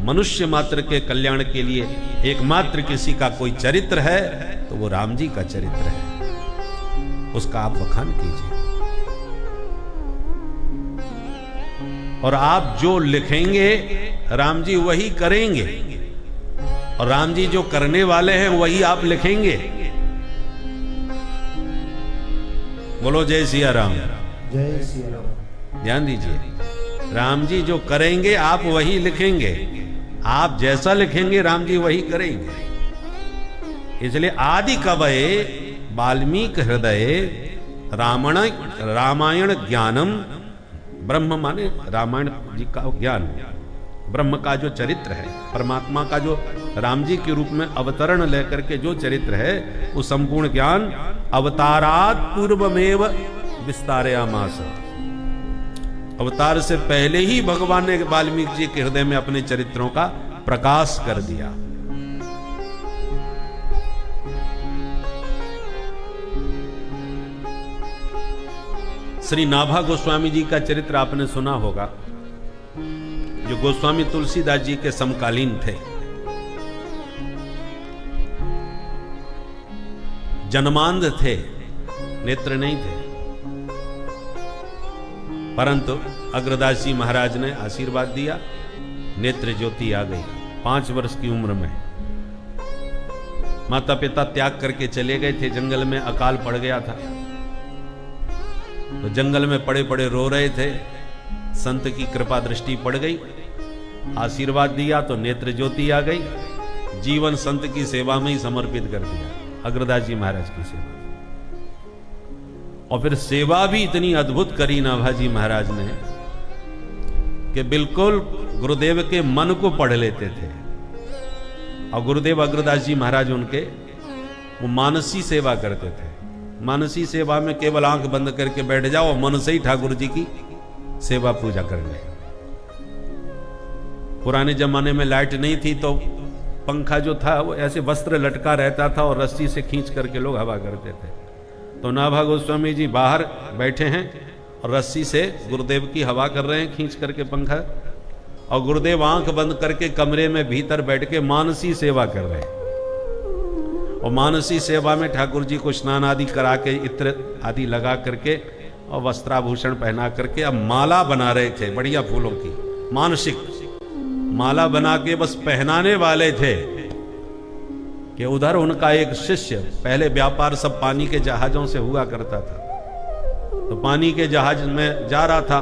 मनुष्य मात्र के कल्याण के लिए एकमात्र किसी का कोई चरित्र है तो वो राम जी का चरित्र है, उसका आप बखान कीजिए। और आप जो लिखेंगे राम जी वही करेंगे, और राम जी जो करने वाले हैं वही आप लिखेंगे। बोलो जय सिया राम। जय सिया राम। ध्यान दीजिए, राम जी जो करेंगे आप वही लिखेंगे, आप जैसा लिखेंगे राम जी वही करेंगे। इसलिए आदि कवये वाल्मीकि हृदय रामायण ज्ञानम, ब्रह्म माने रामायण जी का ज्ञान, ब्रह्म का जो चरित्र है, परमात्मा का जो राम जी के रूप में अवतरण लेकर के जो चरित्र है, वो संपूर्ण ज्ञान अवतारात पूर्वमेव विस्तारयामास। अवतार से पहले ही भगवान ने वाल्मीकि जी के हृदय में अपने चरित्रों का प्रकाश कर दिया। श्री नाभा गोस्वामी जी का चरित्र आपने सुना होगा, जो गोस्वामी तुलसीदास जी के समकालीन थे। जन्मांध थे, नेत्र नहीं थे, परंतु अग्रदास जी महाराज ने आशीर्वाद दिया, नेत्र ज्योति आ गई 5 वर्ष की उम्र में। माता पिता त्याग करके चले गए थे, जंगल में अकाल पड़ गया था, तो जंगल में पड़े पड़े रो रहे थे। संत की कृपा दृष्टि पड़ गई, आशीर्वाद दिया तो नेत्र ज्योति आ गई। जीवन संत की सेवा में ही समर्पित कर दिया, अग्रदास जी महाराज की सेवा। और फिर सेवा भी इतनी अद्भुत करी नाभाजी महाराज ने कि बिल्कुल गुरुदेव के मन को पढ़ लेते थे। और गुरुदेव अग्रदास जी महाराज उनके वो मानसी सेवा करते थे। मानसी सेवा में केवल आंख बंद करके बैठ जाओ और मन से ही ठाकुर जी की सेवा पूजा कर ले। पुराने जमाने में लाइट नहीं थी तो पंखा जो था वो ऐसे वस्त्र लटका रहता था और रस्सी से खींच करके लोग हवा करते थे। तो नाभा गोस्वामी जी बाहर बैठे हैं और रस्सी से गुरुदेव की हवा कर रहे हैं खींच करके पंखा, और गुरुदेव आंख बंद करके कमरे में भीतर बैठ के मानसी सेवा कर रहे हैं। और मानसी सेवा में ठाकुर जी को स्नान आदि करा के इत्र आदि लगा करके और वस्त्राभूषण पहना करके अब माला बना रहे थे बढ़िया फूलों की, मानसिक माला बना के बस पहनाने वाले थे कि उधर उनका एक शिष्य, पहले व्यापार सब पानी के जहाजों से हुआ करता था, तो पानी के जहाज में जा रहा था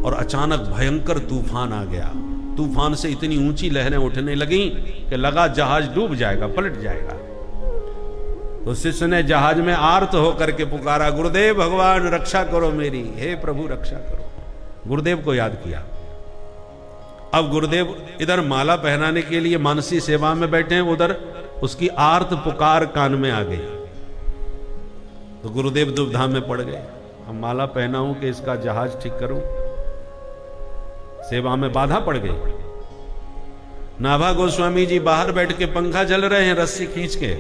और अचानक भयंकर तूफान आ गया। तूफान से इतनी ऊंची लहरें उठने लगी कि लगा जहाज डूब जाएगा, पलट जाएगा। तो शिष्य ने जहाज में आर्त होकर के पुकारा, गुरुदेव भगवान रक्षा करो मेरी, हे प्रभु रक्षा करो। गुरुदेव को याद किया। अब गुरुदेव इधर माला पहनाने के लिए मानसी सेवा में बैठे हैं, उधर उसकी आर्त पुकार कान में आ गई। तो गुरुदेव दुविधा में पड़ गए, अब माला पहनाऊं कि इसका जहाज ठीक करूं। सेवा में बाधा पड़ गई। नाभा गोस्वामी जी बाहर बैठ के पंखा झल रहे हैं रस्सी खींच के।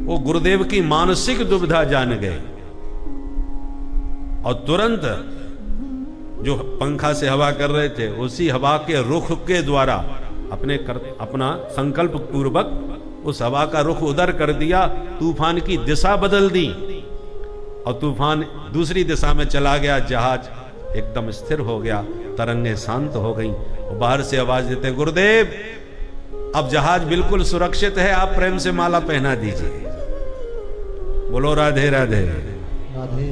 वो गुरुदेव की मानसिक दुविधा जान गए और तुरंत जो पंखा से हवा कर रहे थे उसी हवा के रुख के द्वारा अपना संकल्प पूर्वक उस हवा का रुख उधर कर दिया, तूफान की दिशा बदल दी और तूफान दूसरी दिशा में चला गया। जहाज एकदम स्थिर हो गया, तरंगें शांत हो गईं और बाहर से आवाज देते, गुरुदेव अब जहाज बिल्कुल सुरक्षित है, आप प्रेम से माला पहना दीजिए। बोलो राधे राधे। राधे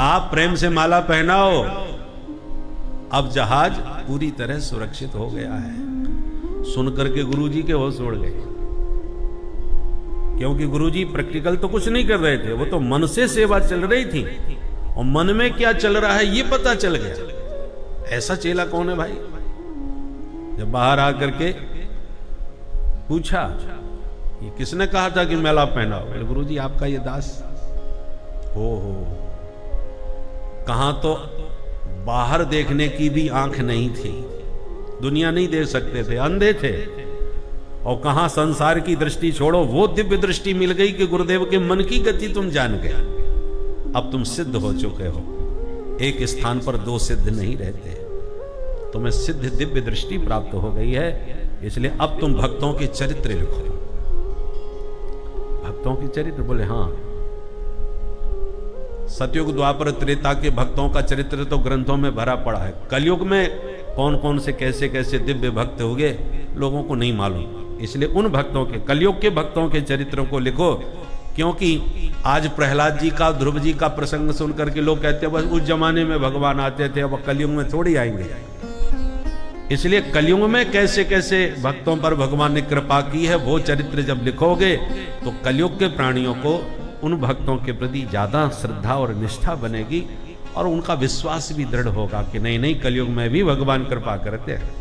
आप प्रेम से माला पहनाओ, अब जहाज पूरी तरह सुरक्षित हो गया है। सुनकर के गुरुजी के होश उड़ गए, क्योंकि गुरुजी प्रैक्टिकल तो कुछ नहीं कर रहे थे, वो तो मन से सेवा चल रही थी और मन में क्या चल रहा है ये पता चल गया। ऐसा चेला कौन है भाई? जब बाहर आकर के पूछा ये किसने कहा था कि माला पहनाओ? बोले गुरुजी आपका ये दास। हो कहां तो बाहर देखने की भी आंख नहीं थी, दुनिया नहीं देख सकते थे, अंधे थे। और कहां संसार की दृष्टि छोड़ो, वो दिव्य दृष्टि मिल गई कि गुरुदेव के मन की गति तुम जान गए। अब तुम सिद्ध हो चुके हो, एक स्थान पर दो सिद्ध नहीं रहते, तुम्हें सिद्ध दिव्य दृष्टि प्राप्त हो गई है। इसलिए अब तुम भक्तों के चरित्र लिखो। भक्तों के चरित्र? बोले हाँ, सतयुग द्वापर त्रेता के भक्तों का चरित्र तो ग्रंथों में भरा पड़ा है। कलयुग में कौन कौन से कैसे कैसे दिव्य भक्त हुए लोगों को नहीं मालूम, इसलिए उन भक्तों के, कलयुग के भक्तों के चरित्रों को लिखो। क्योंकि आज प्रहलाद जी का, ध्रुव जी का प्रसंग सुनकर के लोग कहते हैं बस उस जमाने में भगवान आते थे, अब कलयुग में थोड़ी आएंगे। इसलिए कलयुग में कैसे कैसे भक्तों पर भगवान ने कृपा की है वो चरित्र जब लिखोगे तो कलयुग के प्राणियों को उन भक्तों के प्रति ज्यादा श्रद्धा और निष्ठा बनेगी और उनका विश्वास भी दृढ़ होगा कि नहीं नहीं, कलयुग में भी भगवान कृपा करते हैं।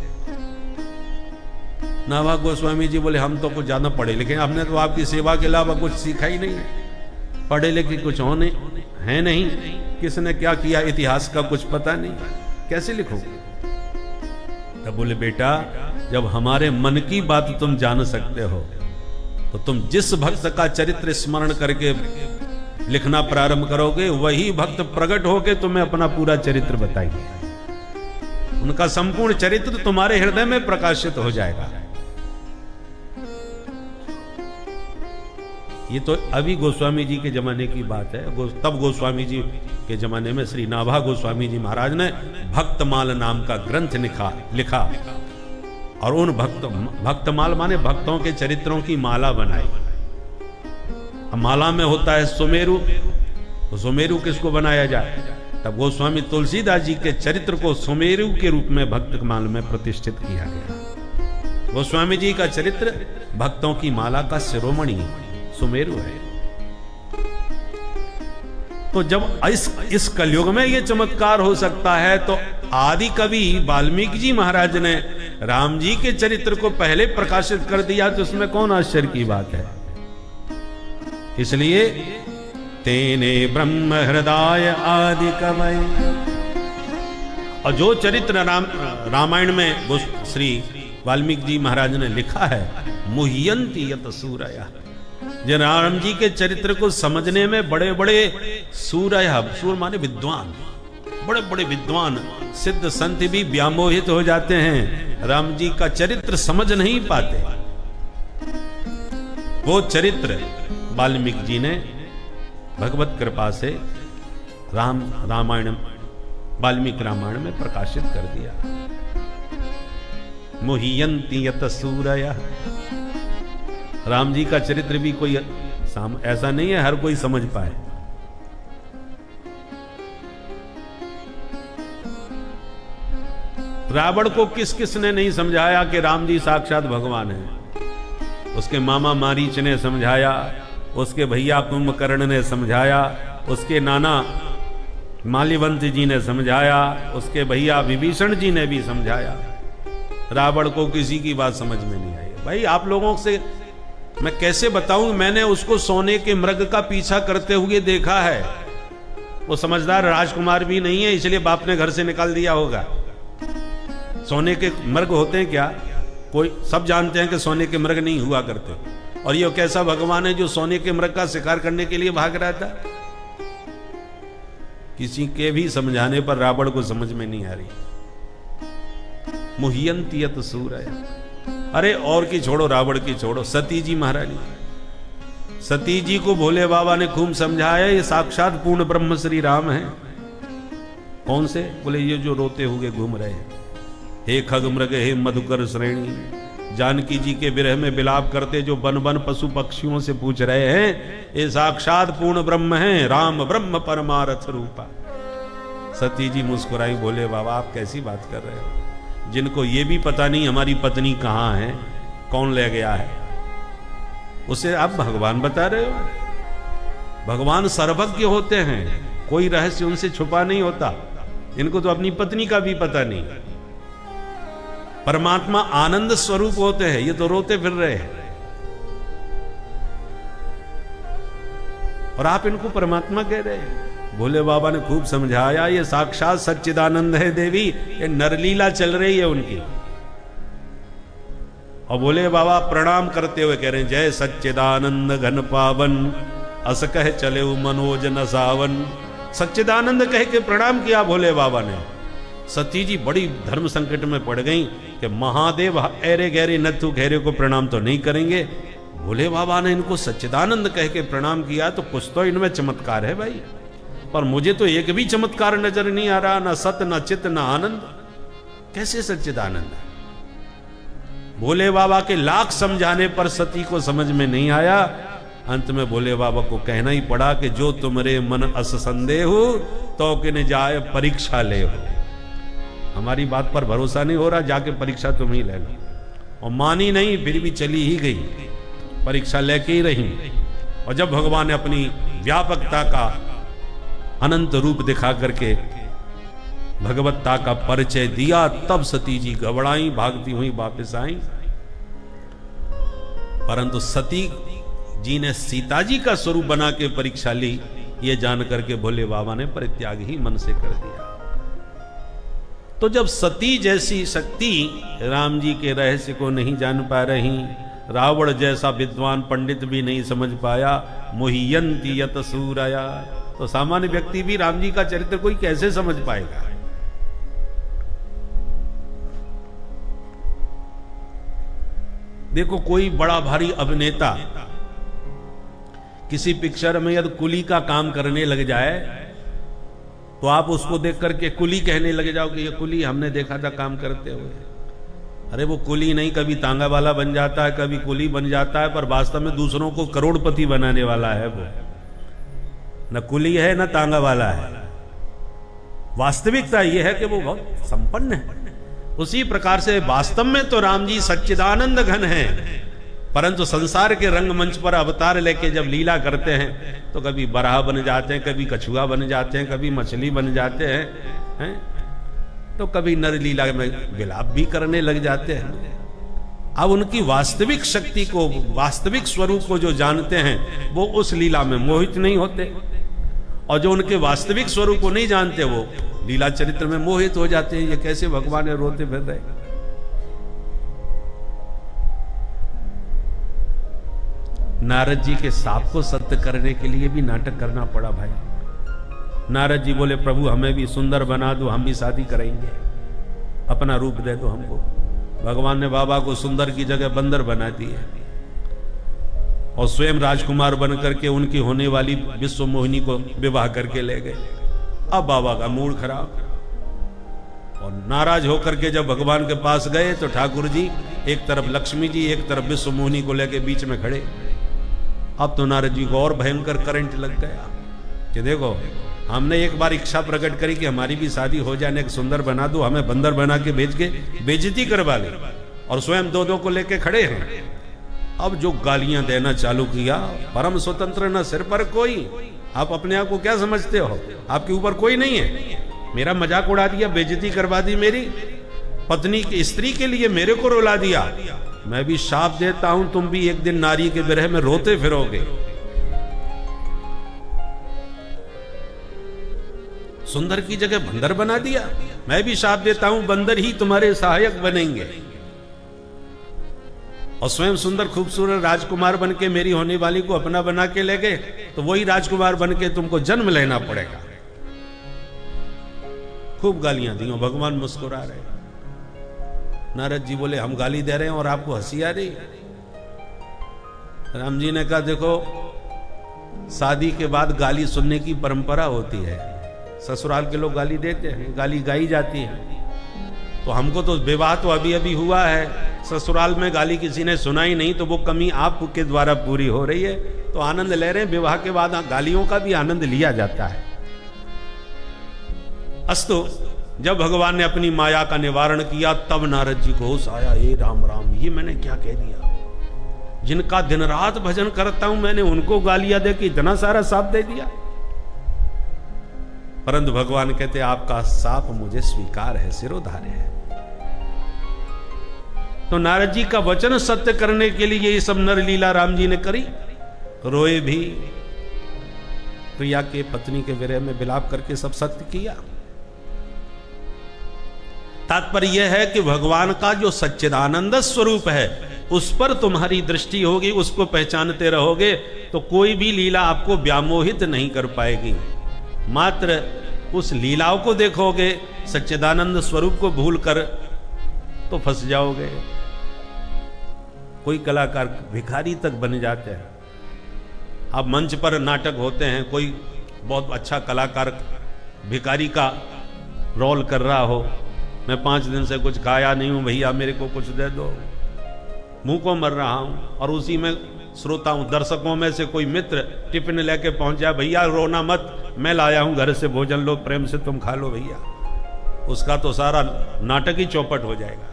नाभा गोस्वामी जी बोले हम तो कुछ ज्यादा पढ़े लिखे, हमने तो आपकी सेवा के अलावा कुछ सीखा ही नहीं है, पढ़े लिखे कुछ होने है नहीं, किसने क्या किया इतिहास का कुछ पता नहीं, कैसे लिखोगे? तब बोले बेटा जब हमारे मन की बात तुम जान सकते हो तो तुम जिस भक्त का चरित्र स्मरण करके लिखना प्रारंभ करोगे वही भक्त प्रकट होकर तुम्हें अपना पूरा चरित्र बताएंगे, उनका संपूर्ण चरित्र तुम्हारे हृदय में प्रकाशित हो जाएगा। ये तो अभी गोस्वामी जी के जमाने की बात है। तब गोस्वामी जी के जमाने में श्री नाभा गोस्वामी जी महाराज ने भक्तमाल नाम का ग्रंथ लिखा और उन भक्तमाल माने भक्तों के चरित्रों की माला बनाई। माला में होता है सुमेरु, तो सुमेरु किसको बनाया जाए? तब गोस्वामी तुलसीदास जी के चरित्र को सुमेरु के रूप में भक्तमाल में प्रतिष्ठित किया गया। गोस्वामी जी का चरित्र भक्तों की माला का शिरोमणि सुमेरु है। तो जब इस कलयुग में यह चमत्कार हो सकता है तो आदि कवि वाल्मीकि जी महाराज ने राम जी के चरित्र को पहले प्रकाशित कर दिया तो उसमें कौन आश्चर्य की बात है। इसलिए तेने ब्रह्म हृदय आदि कवि, और जो चरित्र रामायण में श्री वाल्मीकि जी महाराज ने लिखा है मुह्यंति यत सूरया, जो राम जी के चरित्र को समझने में बड़े बड़े सूरया, सूर माने विद्वान, बड़े बड़े विद्वान सिद्ध संत भी व्यामोहित हो जाते हैं, राम जी का चरित्र समझ नहीं पाते। वो चरित्र वाल्मीकि जी ने भगवत कृपा से रामायण वाल्मीकि रामायण में प्रकाशित कर दिया। मुह्यंति यत सूरया, राम जी का चरित्र भी कोई ऐसा नहीं है हर कोई समझ पाए। रावण को किस किस ने नहीं समझाया कि राम जी साक्षात भगवान है? उसके मामा मारीच ने समझाया, उसके भैया कुंभकर्ण ने समझाया, उसके नाना माल्यवंत जी ने समझाया, उसके भैया विभीषण जी ने भी समझाया, रावण को किसी की बात समझ में नहीं आई। भाई आप लोगों से मैं कैसे बताऊं, मैंने उसको सोने के मृग का पीछा करते हुए देखा है। वो समझदार राजकुमार भी नहीं है, इसलिए बाप ने घर से निकाल दिया होगा। सोने के मृग होते हैं क्या? कोई सब जानते हैं कि सोने के मृग नहीं हुआ करते, और ये कैसा भगवान है जो सोने के मृग का शिकार करने के लिए भाग रहा था? किसी के भी समझाने पर रावण को समझ में नहीं आ रही। मुह्यंती यत सूरय, अरे और की छोड़ो, रावण की छोड़ो, सती जी महारानी, सती जी को भोले बाबा ने खूब समझाया, ये साक्षात पूर्ण ब्रह्म श्री राम है। कौन से? बोले ये जो रोते हुए घूम रहे हैं। हे खग मृग हे मधुकर श्रेणी, जानकी जी के विरह में विलाप करते जो बन बन पशु पक्षियों से पूछ रहे हैं, ये साक्षात पूर्ण ब्रह्म है, राम ब्रह्म परमारथ रूपा। सती जी मुस्कुराई, बोले बाबा आप कैसी बात कर रहे हो, जिनको ये भी पता नहीं हमारी पत्नी कहाँ है, कौन ले गया है, उसे आप भगवान बता रहे हो? भगवान सर्वज्ञ होते हैं, कोई रहस्य उनसे छुपा नहीं होता। इनको तो अपनी पत्नी का भी पता नहीं। परमात्मा आनंद स्वरूप होते हैं, ये तो रोते फिर रहे हैं, और आप इनको परमात्मा कह रहे हैं। भोले बाबा ने खूब समझाया, ये साक्षात सच्चिदानंद है देवी, ये नरलीला चल रही है उनकी। और भोले बाबा प्रणाम करते हुए कह रहे हैं, जय सच्चिदानंद घन पावन, अस कह चले मनोज न सावन। सच्चिदानंद कह के प्रणाम किया भोले बाबा ने। सती जी बड़ी धर्म संकट में पड़ गई कि महादेव ऐरे गहरे नथु घेरे को प्रणाम तो नहीं करेंगे। भोले बाबा ने इनको सच्चिदानंद कह के प्रणाम किया, तो कुछ तो इनमें चमत्कार है भाई, पर मुझे तो एक भी चमत्कार नजर नहीं आ रहा, न सत न चित न आनंद। कैसे सच्चिदानंद? भोले बाबा के लाख समझाने पर सती को समझ में नहीं आया। अंत में भोले बाबा को कहना ही पड़ा कि जो तुम्हारे मन अस संदेह हो तो किन जाए परीक्षा ले हो। हमारी बात पर भरोसा नहीं हो रहा, जाके परीक्षा तुम ही ले लो। और मानी नहीं, फिर भी चली ही गई, परीक्षा लेके ही रही। और जब भगवान ने अपनी व्यापकता का अनंत रूप दिखा करके भगवत्ता का परिचय दिया, तब सती जी घबराई, भागती हुई वापस आई। परंतु सती जी ने सीता जी का स्वरूप बना के परीक्षा ली, ये जान करके भोले बाबा ने परित्याग ही मन से कर दिया। तो जब सती जैसी शक्ति राम जी के रहस्य को नहीं जान पा रही, रावण जैसा विद्वान पंडित भी नहीं समझ पाया, मुह्यंती यत सूरया, तो सामान्य व्यक्ति भी राम जी का चरित्र कोई कैसे समझ पाएगा? देखो, कोई बड़ा भारी अभिनेता किसी पिक्चर में यदि कुली का काम करने लग जाए, तो आप उसको देख करके कुली कहने लगे जाओ कि ये कुली, हमने देखा था काम करते हुए। अरे वो कुली नहीं, कभी तांगा वाला बन जाता है, कभी कुली बन जाता है, पर वास्तव में दूसरों को करोड़पति बनाने वाला है वो। न कुली है न तांगा वाला है। वास्तविकता यह है कि वो बहुत संपन्न है। उसी प्रकार से वास्तव में तो राम जी सच्चिदानंद घन हैं, परंतु संसार के रंगमंच पर अवतार लेके जब लीला करते हैं तो कभी बराह बन जाते हैं, कभी कछुआ बन जाते हैं, कभी मछली बन जाते हैं, तो कभी नर लीला में विलाप भी करने लग जाते हैं। अब उनकी वास्तविक शक्ति को, वास्तविक स्वरूप को जो जानते हैं वो उस लीला में मोहित नहीं होते, और जो उनके वास्तविक स्वरूप को नहीं जानते वो लीला चरित्र में मोहित हो जाते हैं। ये कैसे भगवान है, रोते फिर रहे। नारद जी के साप को सत्य करने के लिए भी नाटक करना पड़ा भाई। नारद जी बोले, प्रभु हमें भी सुंदर बना दो, हम भी शादी करेंगे, अपना रूप दे दो हमको। भगवान ने बाबा को सुंदर की जगह बंदर बना दिए और स्वयं राजकुमार बन करके उनकी होने वाली विश्व मोहिनी को विवाह करके ले गए। अब बाबा का मूड खराब, और नाराज होकर के जब भगवान के पास गए तो ठाकुर जी एक तरफ लक्ष्मी जी, एक तरफ विश्व मोहिनी को लेके बीच में खड़े। अब तो नारद जी को और भयंकर करंट लग गया कि देखो, हमने एक बार इच्छा प्रकट करी कि हमारी भी शादी हो जाए, एक सुंदर बना दो, हमें बंदर बना के भेज के बेइज्जती करवा ले, और स्वयं दो को लेके खड़े हैं। अब जो गालियां देना चालू किया, परम स्वतंत्र न सिर पर कोई, आप अपने आप को क्या समझते हो? आपके ऊपर कोई नहीं है। मेरा मजाक उड़ा दिया, बेइज्जती करवा दी मेरी पत्नी की, स्त्री के लिए मेरे को रुला दिया। मैं भी शाप देता हूं, तुम भी एक दिन नारी के विरह में रोते फिरोगे। सुंदर की जगह बंदर बना दिया। मैं भी शाप देता हूं, बंदर ही तुम्हारे सहायक बनेंगे। और स्वयं सुंदर खूबसूरत राजकुमार बन के मेरी होने वाली को अपना बना के ले गए, तो वही राजकुमार बन के तुमको जन्म लेना पड़ेगा। खूब गालियां दी, भगवान मुस्कुरा रहे। नारद जी बोले हम गाली दे रहे हैं और आपको हंसी आ रही? राम जी ने कहा देखो, शादी के बाद गाली सुनने की परंपरा होती है। ससुराल के लोग गाली देते हैं, गाली गाई जाती है। तो हमको तो विवाह तो अभी अभी हुआ है, ससुराल में गाली किसी ने सुना ही नहीं, तो वो कमी आपके द्वारा पूरी हो रही है। तो आनंद ले रहे हैं, विवाह के बाद गालियों का भी आनंद लिया जाता है। अस्तु, जब भगवान ने अपनी माया का निवारण किया, तब नारद जी को होश आया, हे राम राम, ये मैंने क्या कह दिया? जिनका दिन रात भजन करता हूं, मैंने उनको गालियां दे के इतना सारा साप दे दिया। परंतु भगवान कहते आपका साप मुझे स्वीकार है, सिरोधार्य है। तो नारद जी का वचन सत्य करने के लिए ये सब नर लीला राम जी ने करी। रोए भी, प्रिया के पत्नी के विरह में विलाप करके सब सत्य किया। तात्पर्य यह है कि भगवान का जो सच्चिदानंद स्वरूप है, उस पर तुम्हारी दृष्टि होगी, उसको पहचानते रहोगे, तो कोई भी लीला आपको व्यामोहित नहीं कर पाएगी। मात्र उस लीलाओं को देखोगे, सच्चिदानंद स्वरूप को भूलकर, तो फंस जाओगे। कोई कलाकार भिखारी तक बन जाते हैं। अब मंच पर नाटक होते हैं, कोई बहुत अच्छा कलाकार भिखारी का रोल कर रहा हो, मैं 5 दिन से कुछ खाया नहीं हूं भैया, मेरे को कुछ दे दो, मुंह को मर रहा हूं, और उसी में श्रोता हूं, दर्शकों में से कोई मित्र टिफिन लेके पहुंचा, भैया रोना मत, मैं लाया हूं घर से भोजन, लो प्रेम से तुम खा लो भैया। उसका तो सारा नाटक ही चौपट हो जाएगा।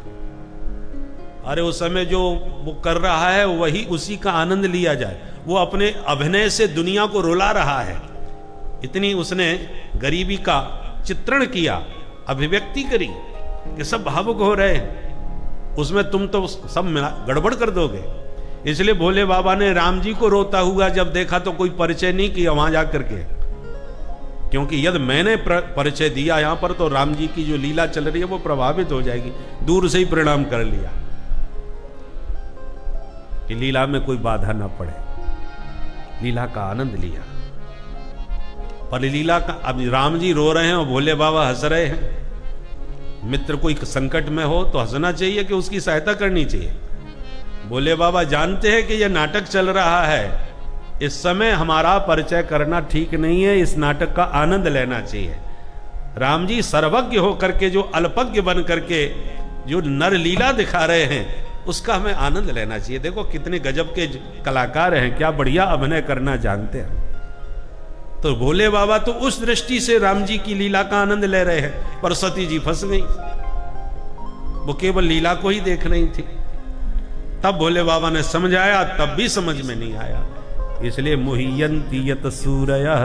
अरे उस समय जो वो कर रहा है वही उसी का आनंद लिया जाए। वो अपने अभिनय से दुनिया को रुला रहा है। इतनी उसने गरीबी का चित्रण किया, अभिव्यक्ति करी कि सब भावुक हो रहे हैं, उसमें तुम तो सब गड़बड़ कर दोगे। इसलिए भोले बाबा ने राम जी को रोता हुआ जब देखा तो कोई परिचय नहीं किया वहां जाकर के, क्योंकि यदि मैंने परिचय दिया यहां पर तो राम जी की जो लीला चल रही है वो प्रभावित हो जाएगी। दूर से ही प्रणाम कर लिया कि लीला में कोई बाधा ना पड़े, लीला का आनंद लिया। पर लीला का, अब राम जी रो रहे हैं और भोले बाबा हंस रहे हैं। मित्र कोई संकट में हो तो हंसना चाहिए कि उसकी सहायता करनी चाहिए। भोले बाबा जानते हैं कि यह नाटक चल रहा है, इस समय हमारा परिचय करना ठीक नहीं है, इस नाटक का आनंद लेना चाहिए। राम जी सर्वज्ञ होकर के जो अल्पज्ञ बन करके जो नर लीला दिखा रहे हैं, उसका हमें आनंद लेना चाहिए। देखो कितने गजब के कलाकार हैं, क्या बढ़िया अभिनय करना जानते हैं। तो भोले बाबा तो उस दृष्टि से राम जी की लीला का आनंद ले रहे हैं, पर सती जी फंस गई, वो केवल लीला को ही देख रही थी। तब भोले बाबा ने समझाया, तब भी समझ में नहीं आया। इसलिए मुह्यन्ति यत सूरयः,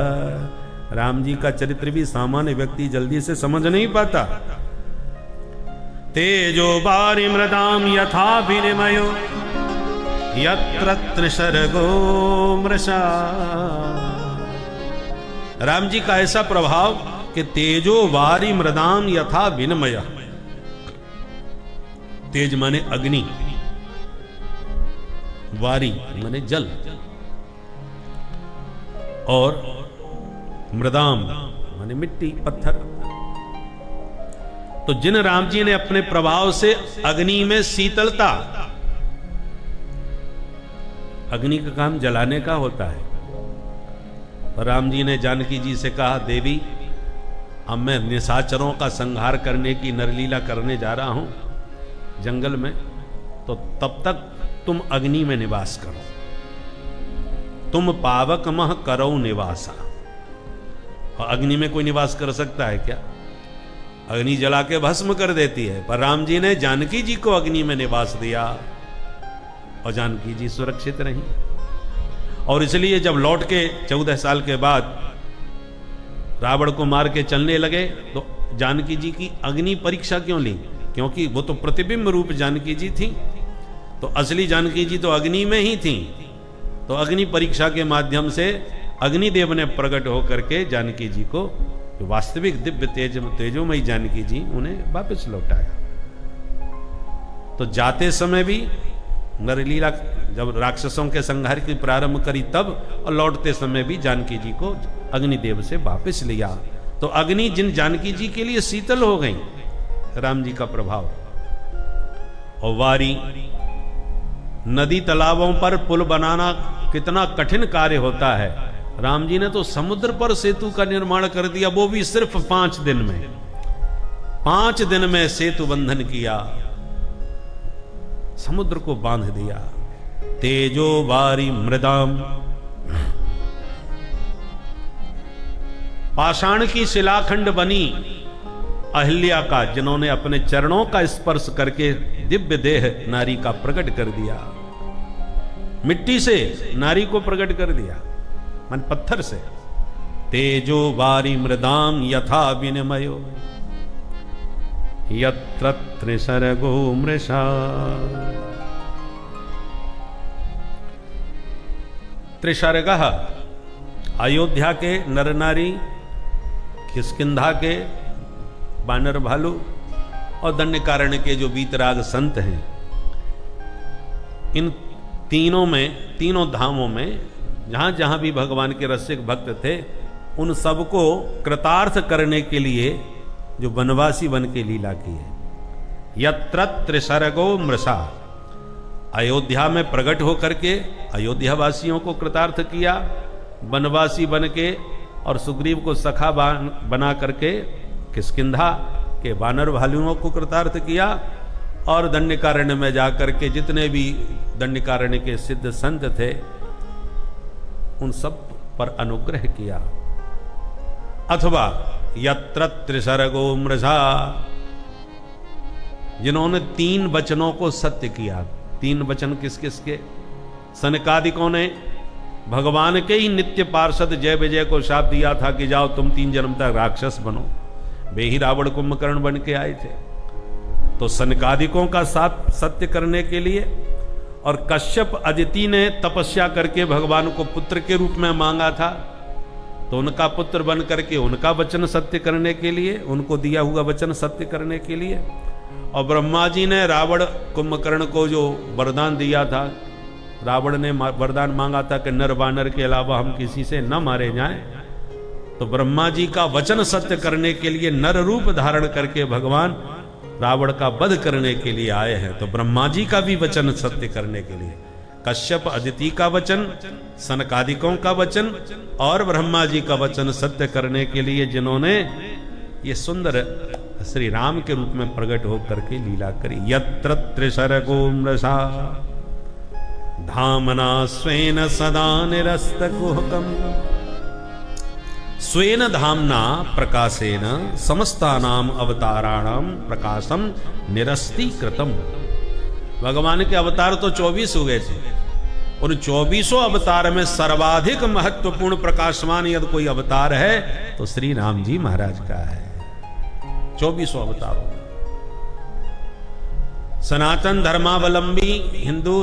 राम जी का चरित्र भी सामान्य व्यक्ति जल्दी से समझ नहीं पाता। तेजो बारी मृदाम यथा विनिमयो यत्र त्रिशर्गो मृषा। राम जी का ऐसा प्रभाव कि तेजो वारी मृदाम यथा विनिमय। तेज माने अग्नि, वारी माने जल, और मृदाम माने मिट्टी पत्थर। तो जिन राम जी ने अपने प्रभाव से अग्नि में शीतलता, अग्नि का काम जलाने का होता है। राम जी ने जानकी जी से कहा, देवी अब मैं निशाचरों का संहार करने की नरलीला करने जा रहा हूं जंगल में, तो तब तक तुम अग्नि में निवास करो, तुम पावक मह करो निवासा। और अग्नि में कोई निवास कर सकता है क्या? अग्नि जला के भस्म कर देती है। पर राम जी ने जानकी जी को अग्नि में निवास दिया और जानकी जी सुरक्षित रही। और इसलिए जब लौट के 14 साल के बाद रावण को मार के चलने लगे तो जानकी जी की अग्नि परीक्षा क्यों ली? क्योंकि वो तो प्रतिबिंब रूप जानकी जी थी, तो असली जानकी जी तो अग्नि में ही थी। तो अग्नि परीक्षा के माध्यम से अग्निदेव ने प्रकट होकर के जानकी जी को, जो वास्तविक दिव्य तेजोमयी जानकी जी, उन्हें वापस लौटाया। तो जाते समय भी नरलीला जब राक्षसों के संहार की प्रारंभ करी तब, और लौटते समय भी जानकी जी को अग्निदेव से वापस लिया। तो अग्नि जिन जानकी जी के लिए शीतल हो गई, राम जी का प्रभाव। और वारी, नदी तालाबों पर पुल बनाना कितना कठिन कार्य होता है। राम जी ने तो समुद्र पर सेतु का निर्माण कर दिया, वो भी सिर्फ 5 दिन में। 5 दिन में सेतु बंधन किया, समुद्र को बांध दिया। तेजो वारी मृदाम, पाषाण की शिलाखंड बनी अहिल्या का, जिन्होंने अपने चरणों का स्पर्श करके दिव्य देह नारी का प्रकट कर दिया। मिट्टी से नारी को प्रकट कर दिया, मन पत्थर से। तेजो वारी मृदाम यथा विनिमयो यत्र त्रिसर्गो मृषा। त्रिसर्ग, अयोध्या के नर नारी, किष्किंधा के वानर भालू और दंडकारण्य के जो वीतराग संत हैं, इन तीनों में, तीनों धामों में जहां जहां भी भगवान के रसिक भक्त थे, उन सबको कृतार्थ करने के लिए जो वनवासी बन के लीला की है। यत्र त्रिसर्गो मृषा, अयोध्या में प्रकट होकर के अयोध्या वासियों को कृतार्थ किया, वनवासी बन के और सुग्रीव को सखा बना करके किष्किंधा के वानर भालुओं को कृतार्थ किया, और दंडकारण्य में जाकर के जितने भी दंडकारण्य के सिद्ध संत थे उन सब पर अनुग्रह किया। अथवा यत्र त्रिसर्गो मृषा, जिन्होंने 3 वचनों को सत्य किया। 3 वचन किस किस के? सनकादिकों ने भगवान के ही नित्य पार्षद जय विजय को शाप दिया था कि जाओ तुम 3 जन्म तक राक्षस बनो। वे ही रावण कुंभकर्ण बन के आए थे। तो सनकादिकों का साथ सत्य करने के लिए, और कश्यप अदिति ने तपस्या करके भगवान को पुत्र के रूप में मांगा था, तो उनका पुत्र बन करके उनका वचन सत्य करने के लिए, उनको दिया हुआ वचन सत्य करने के लिए। और ब्रह्मा जी ने रावण कुंभकर्ण को जो वरदान दिया था, रावण ने वरदान मांगा था कि नर वानर के अलावा हम किसी से न मारे जाएं, तो ब्रह्मा जी का वचन सत्य करने के लिए नर रूप धारण करके भगवान रावण का वध करने के लिए आए हैं। तो ब्रह्मा जी का भी वचन सत्य करने के लिए, कश्यप अदिति का वचन, सनकादिकों का वचन और ब्रह्मा जी का वचन सत्य करने के लिए, जिन्होंने ये सुंदर श्री राम के रूप में प्रकट होकर के लीला करी। यत्र त्रिसर्गो मृषा धामना स्वेन सदा निरस्तकुहकम्, स्वेन धामना प्रकाशेन समस्तानाम अवताराणाम प्रकाशम निरस्तीकृतम। भगवान के अवतार तो 24 हुए थे, उन 24 अवतार में सर्वाधिक महत्वपूर्ण प्रकाशमान यदि कोई अवतार है तो श्री राम जी महाराज का है। 24 अवतारों में सनातन धर्मावलंबी हिंदू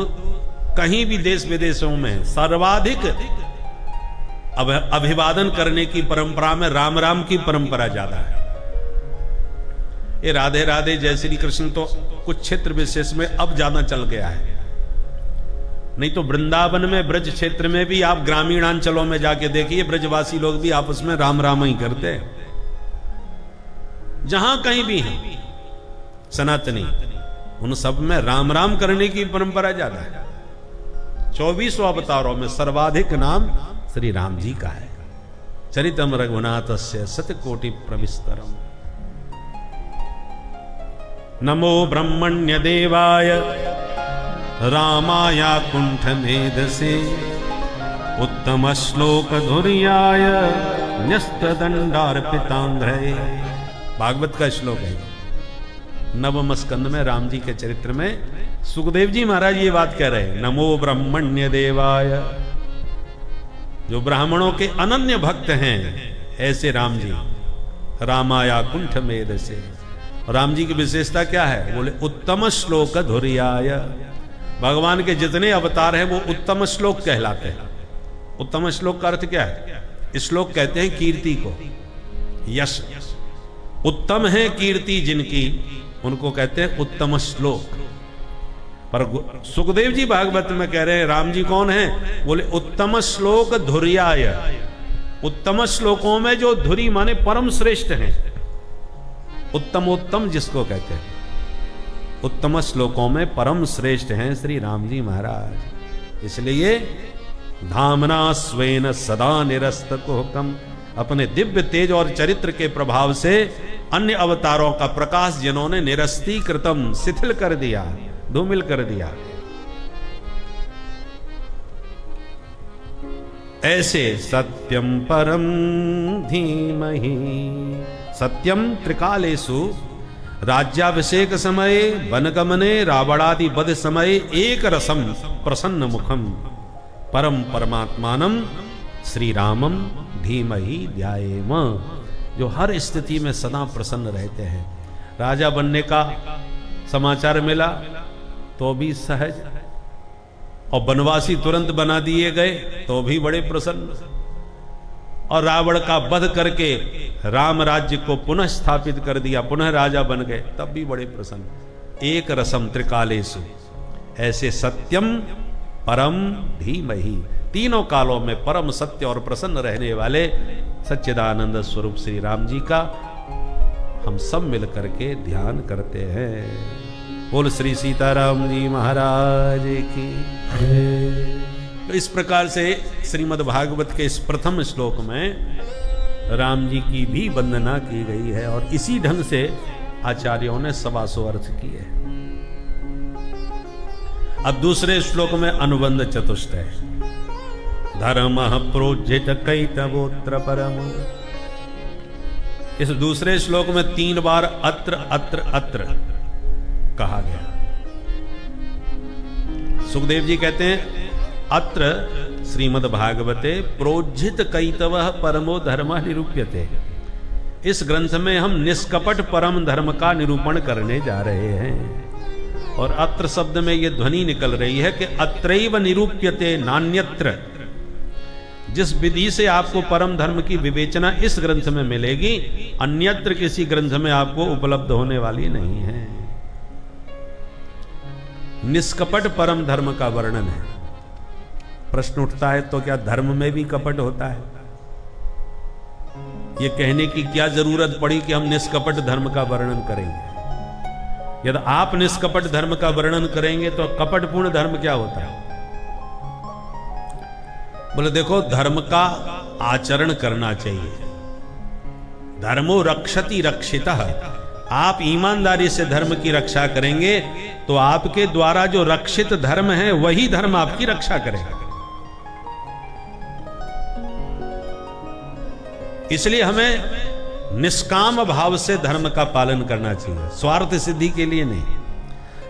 कहीं भी देश विदेशों में सर्वाधिक अभिवादन करने की परंपरा में राम राम की परंपरा ज्यादा है। ये राधे राधे जय श्री कृष्ण तो कुछ क्षेत्र विशेष में अब ज्यादा चल गया है, नहीं तो वृंदावन में ब्रज क्षेत्र में भी आप ग्रामीणांचलों में जाके देखिए, ब्रजवासी लोग भी आपस में राम राम ही करते हैं। जहां कहीं भी है सनातनी, उन सब में राम राम करने की परंपरा ज्यादा है। 24 अवतारों में सर्वाधिक नाम श्री राम जी का है। चरितम रघुनाथस्य शतकोटि प्रविस्तरम। नमो ब्रह्मण्य देवाय रामाय कुंठ मेधसे उत्तम श्लोक धुर्याय न्यस्त दंडार्पितांग्रहे। भागवत का श्लोक है, नवम स्कंद में राम जी के चरित्र में सुखदेव जी महाराज ये बात कह रहे हैं, नमो ब्रह्मण्य देवाय। जो ब्राह्मणों के अनन्य भक्त हैं, ऐसे राम जी रामाया कुंठ मेद से। राम जी की विशेषता क्या है? बोले उत्तम श्लोक धुर्याय। भगवान के जितने अवतार हैं वो उत्तम श्लोक कहलाते हैं। उत्तम श्लोक का अर्थ क्या है? श्लोक कहते हैं कीर्ति को, यश। उत्तम है कीर्ति जिनकी, उनको कहते हैं उत्तम श्लोक। पर सुखदेव जी भागवत में कह रहे हैं राम जी कौन है? बोले उत्तम श्लोक धुर्याय। उत्तम श्लोकों में जो धुरी माने परम श्रेष्ठ हैं, उत्तमोत्तम जिसको कहते हैं, उत्तम श्लोकों में परम श्रेष्ठ हैं श्री राम जी महाराज। इसलिए धामना स्वेन सदा निरस्त कुहकम, अपने दिव्य तेज और चरित्र के प्रभाव से अन्य अवतारों का प्रकाश जिन्होंने निरस्तीकृतम, शिथिल कर दिया, धूमिल कर दिया, ऐसे सत्यम परम धीमहि। सत्यम त्रिकालेषु राज्याभिषेक समय, वनगमने, रावणादि वध समय एक रसम प्रसन्न मुखम परम परमात्मानम श्री रामम धीमहि ध्यायेम। जो हर स्थिति में सदा प्रसन्न रहते हैं। राजा बनने का समाचार मिला तो भी सहज, और वनवासी तुरंत बना दिए गए तो भी बड़े प्रसन्न, और रावण का वध करके राम राज्य को पुनः स्थापित कर दिया, पुनः राजा बन गए, तब भी बड़े प्रसन्न। एक रसम त्रिकालेषु, ऐसे सत्यम परम धीमहि, तीनों कालों में परम सत्य और प्रसन्न रहने वाले सच्चिदानंद स्वरूप श्री राम जी का हम सब मिलकर के ध्यान करते हैं। बोल श्री सीताराम जी महाराज की। तो इस प्रकार से श्रीमद् भागवत के इस प्रथम श्लोक में राम जी की भी वंदना की गई है, और इसी ढंग से आचार्यों ने 125 अर्थ किए। अब दूसरे श्लोक में अनुबंध चतुष्ट है। धर्म प्रोज्झित कैतवोत्र परम। इस दूसरे श्लोक में 3 बार अत्र अत्र अत्र कहा गया। सुखदेव जी कहते हैं अत्र श्रीमद् भागवते प्रोज्झित कैतवः परमो धर्म निरूप्यते। इस ग्रंथ में हम निष्कपट परम धर्म का निरूपण करने जा रहे हैं। और अत्र शब्द में यह ध्वनि निकल रही है कि अत्रैव निरूप्यते नान्यत्र। जिस विधि से आपको परम धर्म की विवेचना इस ग्रंथ में मिलेगी, अन्यत्र किसी ग्रंथ में आपको उपलब्ध होने वाली नहीं है। निष्कपट परम धर्म का वर्णन है। प्रश्न उठता है तो क्या धर्म में भी कपट होता है? यह कहने की क्या जरूरत पड़ी कि हम निष्कपट धर्म का वर्णन करेंगे? यदि आप निष्कपट धर्म का वर्णन करेंगे तो कपटपूर्ण धर्म क्या होता है? बोले देखो, धर्म का आचरण करना चाहिए। धर्मो रक्षति रक्षितः। आप ईमानदारी से धर्म की रक्षा करेंगे तो आपके द्वारा जो रक्षित धर्म है वही धर्म आपकी रक्षा करेगा। इसलिए हमें निष्काम भाव से धर्म का पालन करना चाहिए, स्वार्थ सिद्धि के लिए नहीं।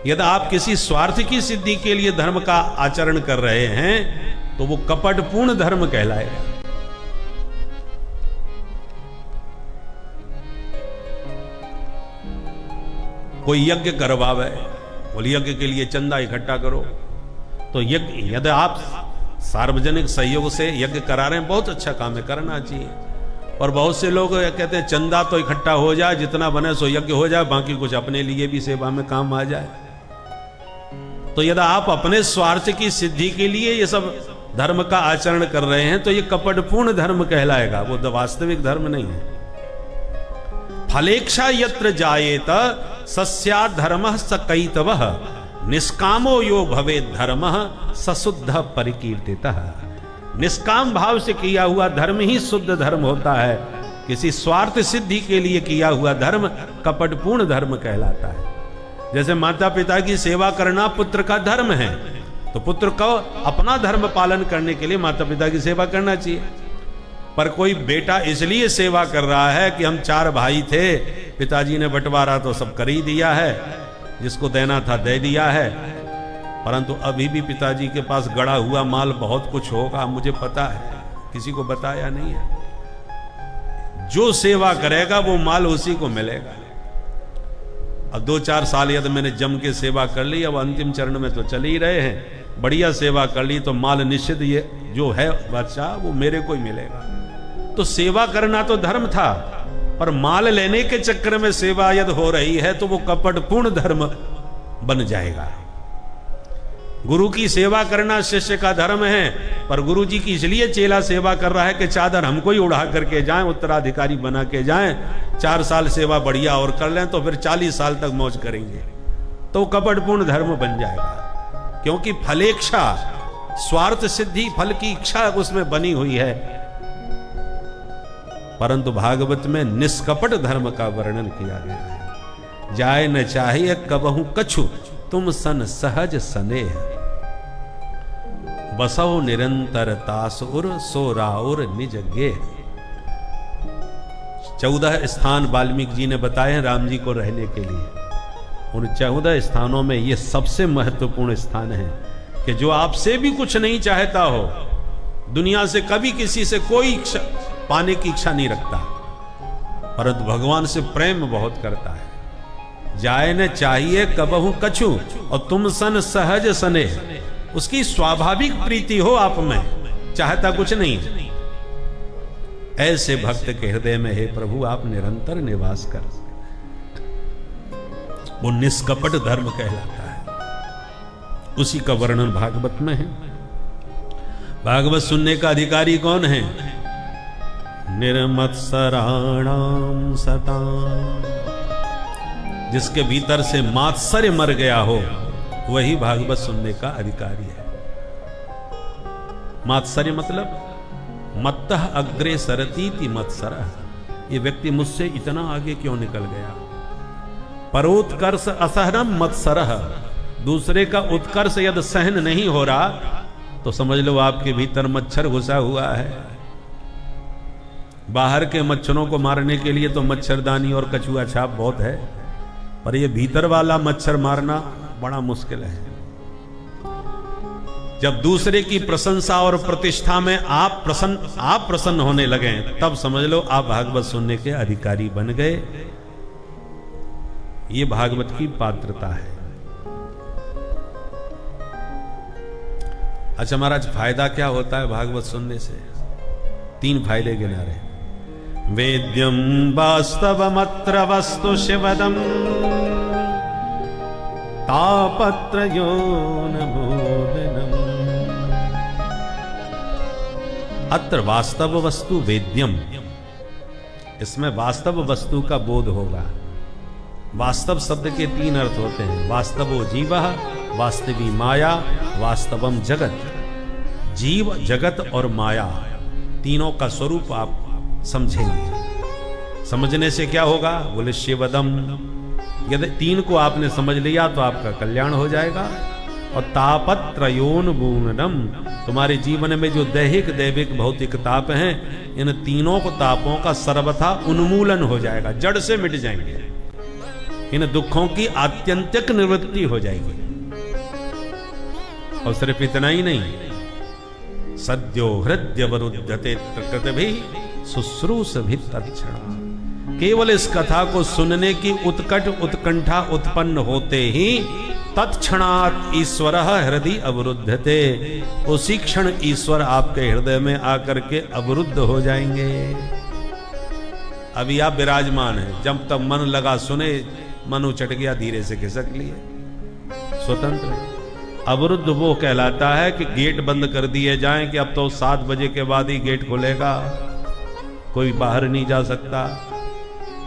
यदि आप किसी स्वार्थ की सिद्धि के लिए धर्म का आचरण कर रहे हैं तो वो कपटपूर्ण धर्म कहलाएगा। कोई यज्ञ करवावे, बोले यज्ञ के लिए चंदा इकट्ठा करो, तो यज्ञ यदि आप सार्वजनिक सहयोग से यज्ञ करा रहे हैं, बहुत अच्छा काम है, करना चाहिए। और बहुत से लोग कहते हैं चंदा तो इकट्ठा हो जाए, जितना बने सो यज्ञ हो जाए, बाकी कुछ अपने लिए भी सेवा में काम आ जाए। तो यदि आप अपने स्वार्थ की सिद्धि के लिए ये सब धर्म का आचरण कर रहे हैं तो ये कपटपूर्ण धर्म कहलाएगा, वो वास्तविक धर्म नहीं है। फलेक्षा यत्र जायेत सस्या धर्मः स कैतवः, निष्कामो यो भवेत् धर्मः स शुद्ध परिकीर्तितः। निष्काम भाव से किया हुआ धर्म ही शुद्ध धर्म होता है। किसी स्वार्थ सिद्धि के लिए किया हुआ धर्म कपटपूर्ण धर्म कहलाता है। जैसे माता पिता की सेवा करना पुत्र का धर्म है, तो पुत्र को अपना धर्म पालन करने के लिए माता पिता की सेवा करना चाहिए। पर कोई बेटा इसलिए सेवा कर रहा है कि हम 4 भाई थे, पिताजी ने बंटवारा तो सब कर ही दिया है, जिसको देना था दे दिया है, परंतु अभी भी पिताजी के पास गड़ा हुआ माल बहुत कुछ होगा, मुझे पता है, किसी को बताया नहीं है। जो सेवा करेगा वो माल उसी को मिलेगा। अब 2-4 साल यदि मैंने जम के सेवा कर ली, अब अंतिम चरण में तो चल ही रहे हैं, बढ़िया सेवा कर ली तो माल निश्चित ये जो है बादशाह वो मेरे को ही मिलेगा। तो सेवा करना तो धर्म था, पर माल लेने के चक्कर में सेवा यदि हो रही है तो वो कपटपूर्ण धर्म बन जाएगा। गुरु की सेवा करना शिष्य का धर्म है, पर गुरु जी की इसलिए चेला सेवा कर रहा है कि चादर हमको ही उड़ा करके जाएं, उत्तराधिकारी बना के जाएं, 4 साल सेवा बढ़िया और कर लें तो फिर 40 साल तक मौज करेंगे, तो कपटपूर्ण धर्म बन जाएगा। क्योंकि फलेच्छा, स्वार्थ सिद्धि, फल की इच्छा उसमें बनी हुई है। परंतु भागवत में निष्कपट धर्म का वर्णन किया गया है। जाय न चाहिए कबहू कछु, तुम सन सहज स्नेह, बसो निरंतर तासुर, सो राउर निज गेह। 14 स्थान वाल्मीकि जी ने बताए हैं राम जी को रहने के लिए। उन 14 स्थानों में ये सबसे महत्वपूर्ण स्थान है कि जो आपसे भी कुछ नहीं चाहता हो, दुनिया से कभी किसी से कोई पाने की इच्छा नहीं रखता, परंतु भगवान से प्रेम बहुत करता है। जाए न चाहिए कबहू कछु, और तुम सन सहज सने, उसकी स्वाभाविक प्रीति हो आप में, चाहता कुछ नहीं। ऐसे भक्त के हृदय में हे प्रभु आप निरंतर निवास कर, वो निष्कपट धर्म कहलाता है। उसी का वर्णन भागवत में है। भागवत सुनने का अधिकारी कौन है? निर्मत्सराणाम सताम, जिसके भीतर से मात्सर्य मर गया हो वही भागवत सुनने का अधिकारी है। मात्सर्य मतलब मत्तः अग्रे सरतीति मत्सरः, ये व्यक्ति मुझसे इतना आगे क्यों निकल गया। परोत्कर्ष असहनम मत्सरः, दूसरे का उत्कर्ष यदि सहन नहीं हो रहा तो समझ लो आपके भीतर मच्छर घुसा हुआ है। बाहर के मच्छरों को मारने के लिए तो मच्छरदानी और कछुआ छाप बहुत है, पर ये भीतर वाला मच्छर मारना बड़ा मुश्किल है। जब दूसरे की प्रशंसा और प्रतिष्ठा में आप प्रसन्न होने लगे, तब समझ लो आप भागवत सुनने के अधिकारी बन गए। ये भागवत की पात्रता है। अच्छा महाराज, फायदा क्या होता है भागवत सुनने से? 3 फायदे गिना रहे। वेद्यम वास्तवमत्र वस्तु शिवदम, तापत्रयोन बोधनम। अत्र वास्तव वस्तु वेद्यम, इसमें वास्तव वस्तु का बोध होगा। वास्तव शब्द के 3 अर्थ होते हैं। वास्तवो जीवः, वास्तवी माया, वास्तवम जगत। जीव, जगत और माया, तीनों का स्वरूप आप समझेंगे। समझने से क्या होगा? बोले शिवदम, यदि 3 को आपने समझ लिया तो आपका कल्याण हो जाएगा। और तापत्रयोन बूनम, तुम्हारे जीवन में जो दैहिक दैविक भौतिक ताप हैं, इन तीनों को तापों का सर्वथा उन्मूलन हो जाएगा, जड़ से मिट जाएंगे। इन दुखों की आत्यंतिक निवृत्ति हो जाएगी। और सिर्फ इतना ही नहीं, सद्यो हृदय वरुद्धते कृतभि शुश्रूष भी तत्क्षण। केवल इस कथा को सुनने की उत्कट उत्कंठा उत्पन्न होते ही तत्क्षणात् ईश्वर हृदय अवरुद्धते, उसी क्षण ईश्वर आपके हृदय में आकर के अवरुद्ध हो जाएंगे। अभी आप विराजमान हैं, जब तक मन लगा सुने, मन उचट गया, धीरे से खिसक लिए, स्वतंत्र। अवरुद्ध वो कहलाता है कि गेट बंद कर दिए जाएं कि अब तो 7 बजे के बाद ही गेट खुलेगा, कोई बाहर नहीं जा सकता,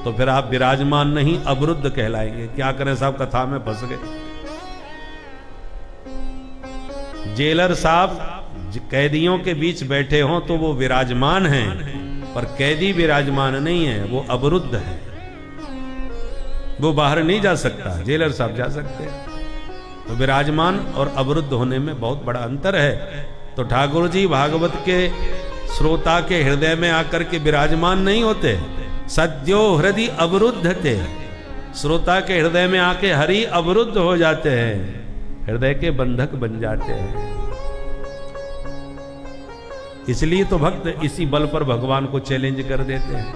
तो फिर आप विराजमान नहीं, अवरुद्ध कहलाएंगे। क्या करें साहब, कथा में फंस गए। जेलर साहब कैदियों के बीच बैठे हों तो वो विराजमान हैं, पर कैदी विराजमान नहीं है, वो अवरुद्ध है, वो बाहर नहीं जा सकता। जेलर साहब जा सकते हैं। तो विराजमान और अवरुद्ध होने में बहुत बड़ा अंतर है। तो ठाकुर जी भागवत के श्रोता के हृदय में आकर के विराजमान नहीं होते, सद्यो हृदय अवरुद्ध थे, श्रोता के हृदय में आके हरि अवरुद्ध हो जाते हैं, हृदय के बंधक बन जाते हैं। इसलिए तो भक्त इसी बल पर भगवान को चैलेंज कर देते हैं।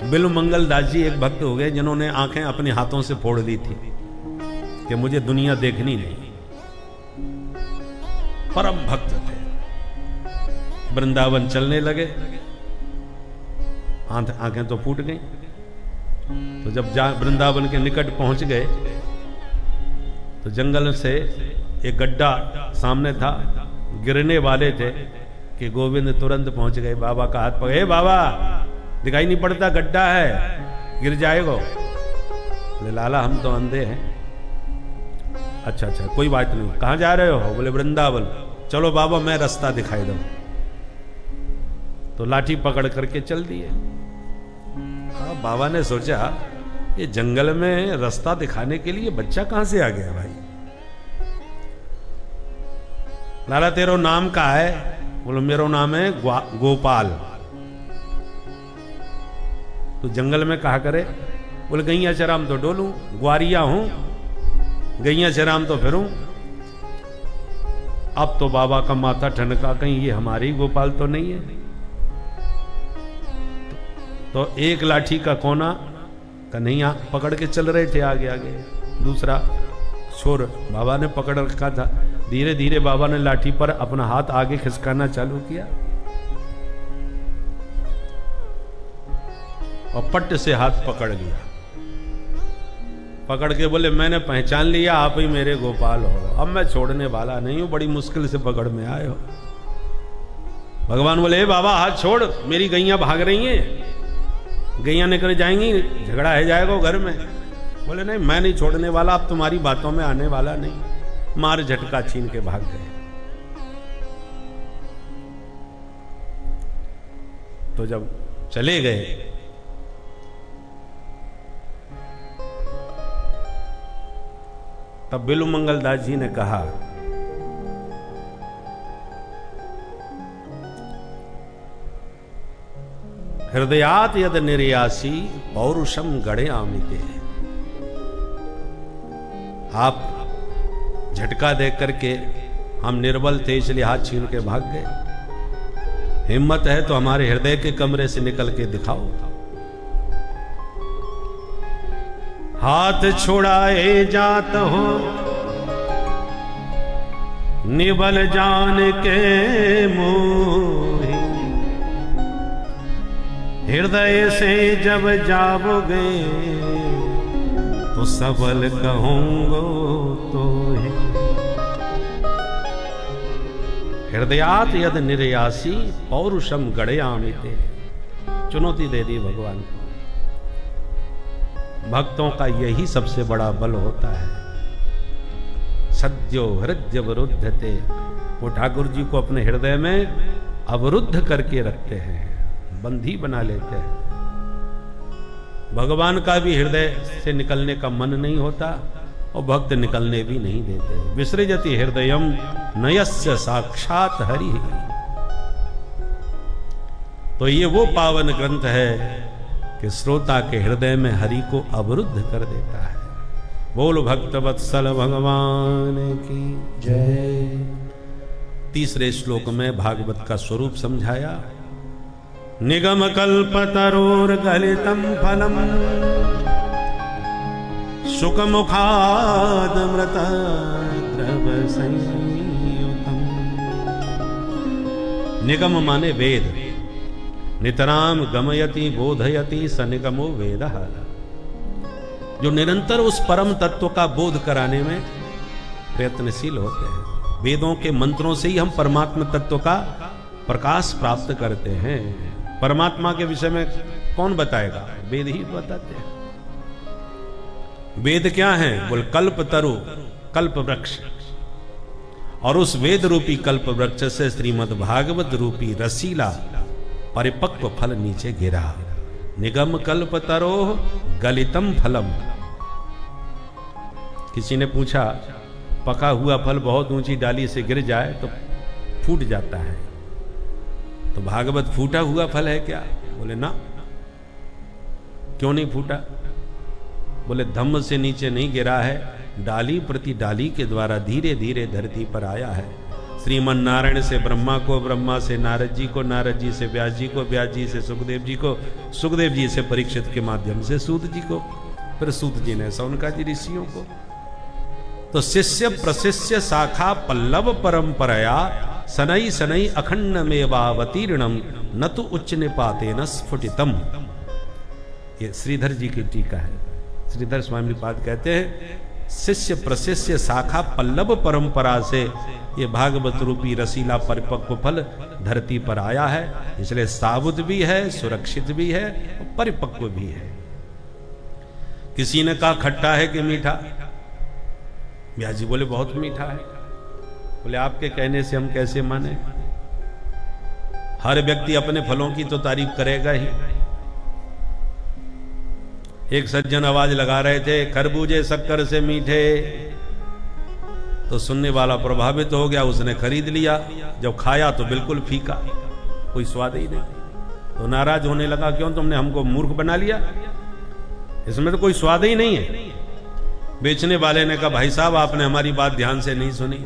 बिल्व मंगल दास जी एक भक्त हो गए जिन्होंने आंखें अपने हाथों से फोड़ दी थी कि मुझे दुनिया देखनी नहीं। परम भक्त थे। वृंदावन चलने लगे, आंखें तो फूट गई। तो जब वृंदावन के निकट पहुंच गए तो जंगल से एक गड्ढा सामने था, गिरने वाले थे कि गोविंद तुरंत पहुंच गए, बाबा का हाथ पकड़े, बाबा दिखाई नहीं पड़ता, गड्ढा है, गिर जाएगा। बोले लाला हम तो अंधे हैं। अच्छा अच्छा कोई बात नहीं, कहाँ जा रहे हो? बोले वृंदावन। चलो बाबा मैं रास्ता दिखाई दूं। तो लाठी पकड़ करके चल दिए। हाँ, बाबा ने सोचा ये जंगल में रास्ता दिखाने के लिए बच्चा कहां से आ गया भाई। लाला तेरो नाम का है? बोलो मेरा नाम है गोपाल। तो जंगल में कहा करे? बोले गैया चराम तो डोलूं, ग्वारिया हूं, गैया चराम तो फिरूं। अब तो बाबा का माथा ठनका, कहीं ये हमारी गोपाल तो नहीं है। तो एक लाठी का कोना कन्हैया पकड़ के चल रहे थे आगे आगे, दूसरा छोर बाबा ने पकड़ रखा था। धीरे धीरे बाबा ने लाठी पर अपना हाथ आगे खिसकाना चालू किया और पट्ट से हाथ पकड़ लिया। पकड़ के बोले मैंने पहचान लिया, आप ही मेरे गोपाल हो, अब मैं छोड़ने वाला नहीं हूं, बड़ी मुश्किल से पकड़ में आए हो। भगवान बोले बाबा हाथ छोड़, मेरी गैया भाग रही हैं, गैया निकल जाएंगी, झगड़ा है जाएगा घर में। बोले नहीं मैं नहीं छोड़ने वाला, अब तुम्हारी बातों में आने वाला नहीं। मार झटका छीन के भाग गए। तो जब चले गए तब बिल्व मंगल दास जी ने कहा हृदयात यद निर्यासी पौरुषम गणे आमिते। आप झटका देख करके हम निर्बल थे इसलिए हाथ छीन के भाग गए। हिम्मत है तो हमारे हृदय के कमरे से निकल के दिखाओ। हाथ छुड़ाए जात हो निबल जान के मोहि, हृदय से जब जाओगे तो सबल कहूंगो तो है। हृदयात यद निर्यासी पौरुषम गणयामिते। चुनौती दे दी भगवान को। भक्तों का यही सबसे बड़ा बल होता है। सद्यो हृदय अवरुद्धते। वो ठाकुर जी को अपने हृदय में अवरुद्ध करके रखते हैं, बंधी बना लेते हैं। भगवान का भी हृदय से निकलने का मन नहीं होता और भक्त निकलने भी नहीं देते। विसृजति हृदयम नयस्य साक्षात हरि। तो ये वो पावन ग्रंथ है कि श्रोता के हृदय में हरि को अवरुद्ध कर देता है। बोल भक्त वत्सल भगवान की जय। तीसरे श्लोक में भागवत का स्वरूप समझाया। निगम कल्प तरोर गलितम फलम सुख मुखाद मृत द्रव संयुतम। निगम माने वेद। नितराम गमयति बोधयति स निगमो वेदः। जो निरंतर उस परम तत्व का बोध कराने में प्रयत्नशील होते हैं। वेदों के मंत्रों से ही हम परमात्मा तत्व का प्रकाश प्राप्त करते हैं। परमात्मा के विषय में कौन बताएगा? वेद ही बताते हैं। वेद क्या है? बोल कल्प तरु, कल्प वृक्ष। और उस वेद रूपी कल्प वृक्ष से श्रीमद् भागवत रूपी रसीला परिपक्व फल नीचे गिरा। निगम कल्प तरो गलितम फलम। किसी ने पूछा पका हुआ फल बहुत ऊंची डाली से गिर जाए तो फूट जाता है, तो भागवत फूटा हुआ फल है क्या? बोले ना। क्यों नहीं फूटा? बोले धम्म से नीचे नहीं गिरा है, डाली प्रति डाली के द्वारा धीरे धीरे धरती पर आया है। श्रीमन नारायण से ब्रह्मा को, ब्रह्मा से नारद जी को, नारद जी से व्यास जी को, व्यास जी से सुखदेव जी को, सुखदेव जी से परीक्षित के माध्यम से सूत जी को, फिर सूत जी ने सौनकादि ऋषियों को। तो शिष्य प्रशिष्य शाखा पल्लव परंपराया सनई सनई अखंड मेवावतीर्णम न तो उच्च निपाते न स्फुटितम। ये श्रीधर जी की टीका है। श्रीधर स्वामी पाद कहते हैं शिष्य प्रशिष्य शाखा पल्लव परंपरा से ये भागवत रूपी रसीला परिपक्व फल धरती पर आया है, इसलिए साबुत भी है, सुरक्षित भी है और परिपक्व भी है। किसी ने कहा खट्टा है कि मीठा, व्यास जी बोले बहुत मीठा है। बोले आपके कहने से हम कैसे माने, हर व्यक्ति अपने फलों की तो तारीफ करेगा ही। एक सज्जन आवाज लगा रहे थे खरबूजे शक्कर से मीठे, तो सुनने वाला प्रभावित हो गया, उसने खरीद लिया। जब खाया तो बिल्कुल फीका, कोई स्वाद ही नहीं। तो नाराज होने लगा, क्यों तुमने हमको मूर्ख बना लिया, इसमें तो कोई स्वाद ही नहीं है। बेचने वाले ने कहा भाई साहब आपने हमारी बात ध्यान से नहीं सुनी,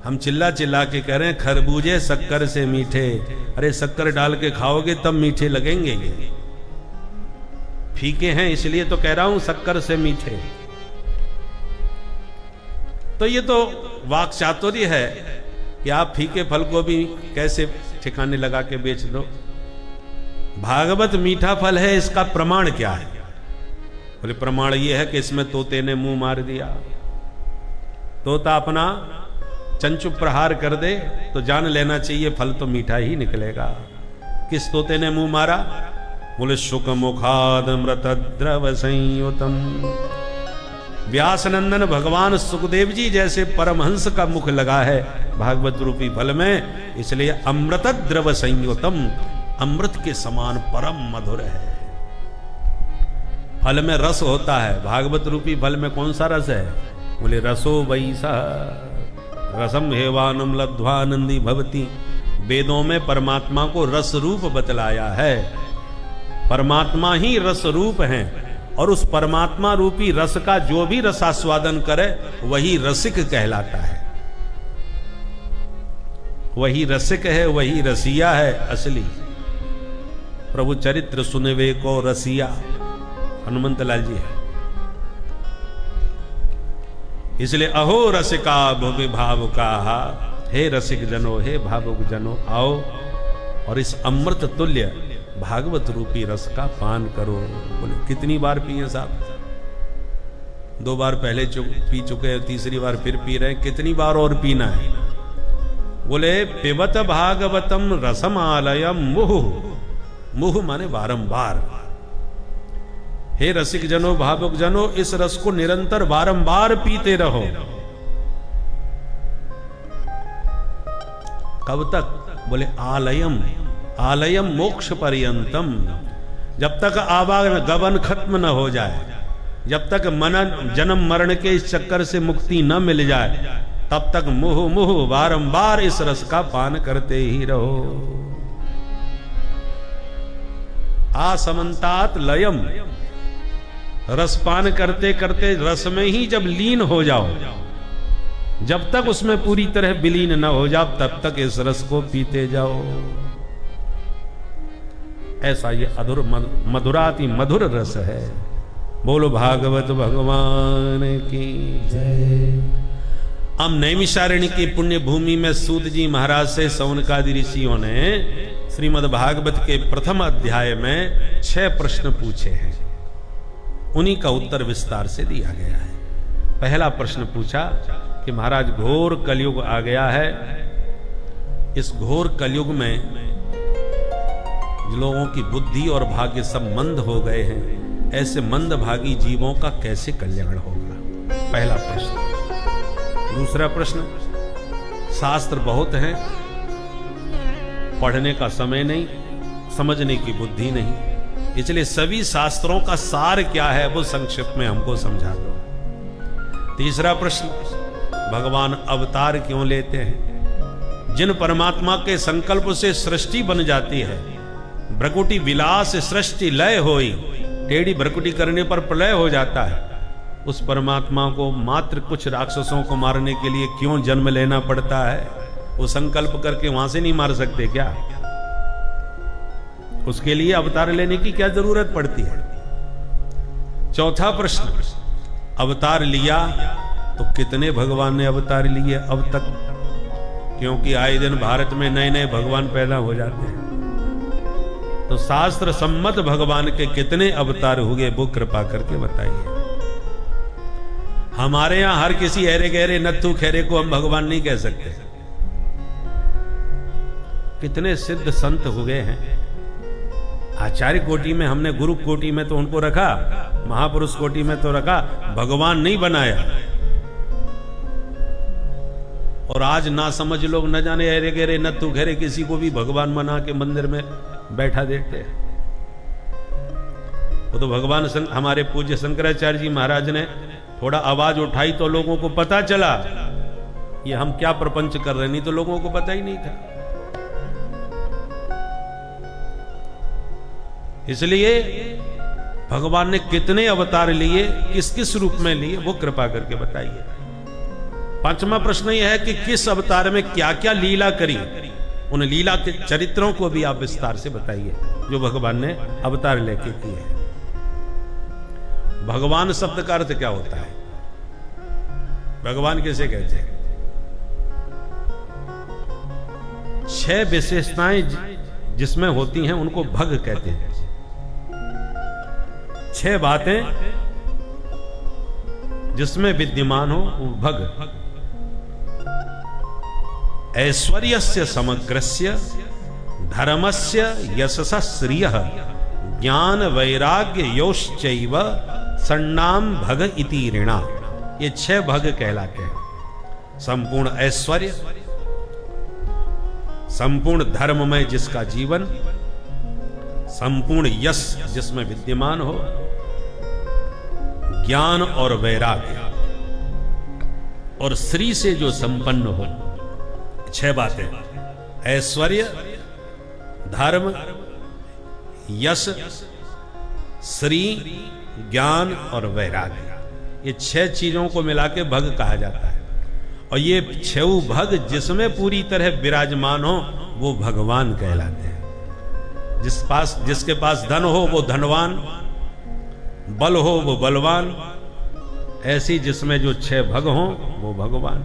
हम चिल्ला चिल्ला के कह रहे हैं खरबूजे शक्कर से मीठे। अरे शक्कर डाल के खाओगे तब मीठे लगेंगे, ये फीके हैं इसलिए तो कह रहा हूं शक्कर से मीठे। तो ये तो वाक चातुर्य है कि आप फीके फल को भी कैसे ठिकाने लगा के बेच दो। भागवत मीठा फल है, इसका प्रमाण क्या है? बोले प्रमाण ये है कि इसमें तोते ने मुंह मार दिया। तोता अपना चंचु प्रहार कर दे तो जान लेना चाहिए फल तो मीठा ही निकलेगा। किस तोते ने मुंह मारा? बोले शुक मुखाद अमृत द्रव संयुतम। व्यास नंदन भगवान सुखदेव जी जैसे परमहंस का मुख लगा है भागवत रूपी फल में, इसलिए अमृत द्रव संयुतम, अमृत के समान परम मधुर है। फल में रस होता है, भागवत रूपी फल में कौन सा रस है? बोले रसो वैसा रसम हेवानम लब्ध्वानंदी भवती। वेदों में परमात्मा को रस रूप बतलाया है। परमात्मा ही रस रूप है और उस परमात्मा रूपी रस का जो भी रसास्वादन करे वही रसिक कहलाता है। वही रसिक है, वही रसिया है असली। प्रभु चरित्र सुनवे को रसिया हनुमंत लाल जी है। इसलिए अहो रसिका भुवि भावुका, हे रसिक जनो, हे भावुक जनो आओ और इस अमृत तुल्य भागवत रूपी रस का पान करो। बोले कितनी बार पिए साहब? 2 बार पहले पी चुके, तीसरी बार फिर पी रहे, कितनी बार और पीना है? बोले पिबत भागवतम रसमालयम मुह, मुह माने बारंबार। हे रसिक जनो, भावुक जनो, इस रस को निरंतर बारंबार पीते रहो। कब तक? बोले आलयम, आलयम मोक्ष पर्यंतम, जब तक आवागमन खत्म न हो जाए, जब तक मनन जन्म मरण के इस चक्कर से मुक्ति न मिल जाए, तब तक मुह मुह बारंबार इस रस का पान करते ही रहो। आसमंतात लयम, रसपान करते करते रस में ही जब लीन हो जाओ, जब तक उसमें पूरी तरह विलीन न हो जाओ तब तक इस रस को पीते जाओ। ऐसा ये अधुर मधुराति मधुर रस है। बोलो भागवत भगवान की जय। अब नैमिषारण्य की पुण्य भूमि में सूत जी महाराज से सौनकादि ऋषियों ने श्रीमद् भागवत के प्रथम अध्याय में 6 प्रश्न पूछे हैं। उन्हीं का उत्तर विस्तार से दिया गया है। पहला प्रश्न पूछा कि महाराज घोर कलयुग आ गया है, इस घोर कलयुग में लोगों की बुद्धि और भाग्य सब मंद हो गए हैं, ऐसे मंद भागी जीवों का कैसे कल्याण होगा? पहला प्रश्न। दूसरा प्रश्न, शास्त्र बहुत हैं, पढ़ने का समय नहीं, समझने की बुद्धि नहीं, इसलिए सभी शास्त्रों का सार क्या है वो संक्षिप्त में हमको समझा दो। तीसरा प्रश्न, भगवान अवतार क्यों लेते हैं? जिन परमात्मा के संकल्प से सृष्टि बन जाती है, भ्रकुटी विलास सृष्टि लय होई, टेढ़ी भ्रकुटी करने पर प्रलय हो जाता है, उस परमात्मा को मात्र कुछ राक्षसों को मारने के लिए क्यों जन्म लेना पड़ता है? वो संकल्प करके वहां से नहीं मार सकते क्या? उसके लिए अवतार लेने की क्या जरूरत पड़ती है? चौथा प्रश्न, अवतार लिया तो कितने भगवान ने अवतार लिए अब तक? क्योंकि आए दिन भारत में नए नए भगवान पैदा हो जाते हैं। तो शास्त्र सम्मत भगवान के कितने अवतार हुए वो कृपा करके बताइए। हमारे यहां हर किसी ऐरे गहरे नत्थु खैरे को हम भगवान नहीं कह सकते। कितने सिद्ध संत हुए हैं। आचार्य कोटि में हमने, गुरु कोटि में तो उनको रखा, महापुरुष कोटि में तो रखा, भगवान नहीं बनाया। और आज ना समझ लोग न जाने ऐरे गहरे नत्थु खैरे किसी को भी भगवान बना के मंदिर में बैठा देते हैं। वो तो भगवान हमारे पूज्य शंकराचार्य जी महाराज ने थोड़ा आवाज उठाई तो लोगों को पता चला ये हम क्या प्रपंच कर रहे, नहीं तो लोगों को पता ही नहीं था। इसलिए भगवान ने कितने अवतार लिए, किस किस रूप में लिए, वो कृपा करके बताइए। पांचवा प्रश्न यह है कि किस अवतार में क्या क्या लीला करी, उन लीला के चरित्रों को भी आप विस्तार से बताइए जो भगवान ने अवतार लेके किए हैं। भगवान शब्द का अर्थ क्या होता है? भगवान किसे कहते हैं? 6 विशेषताएं जिसमें होती हैं उनको भग कहते हैं। 6 बातें जिसमें विद्यमान हो वो भग। ऐश्वर्यस्य समग्रस्य धर्मस्य यशसा श्रियः ज्ञान वैराग्य योश्चैव सन्नाम भग इति ऋणा। ये 6 भग कहलाते हैं। संपूर्ण ऐश्वर्य, संपूर्ण धर्म में जिसका जीवन, संपूर्ण यश जिसमें विद्यमान हो, ज्ञान और वैराग्य और श्री से जो संपन्न हो। 6 बातें, ऐश्वर्य, धर्म, यश, श्री, ज्ञान और वैराग्य, ये 6 चीजों को मिला के भग कहा जाता है। और ये 6 भग जिसमें पूरी तरह विराजमान हो वो भगवान कहलाते हैं। जिसके पास धन हो वो धनवान, बल हो वो बलवान, ऐसी जिसमें जो 6 भग हो वो भगवान।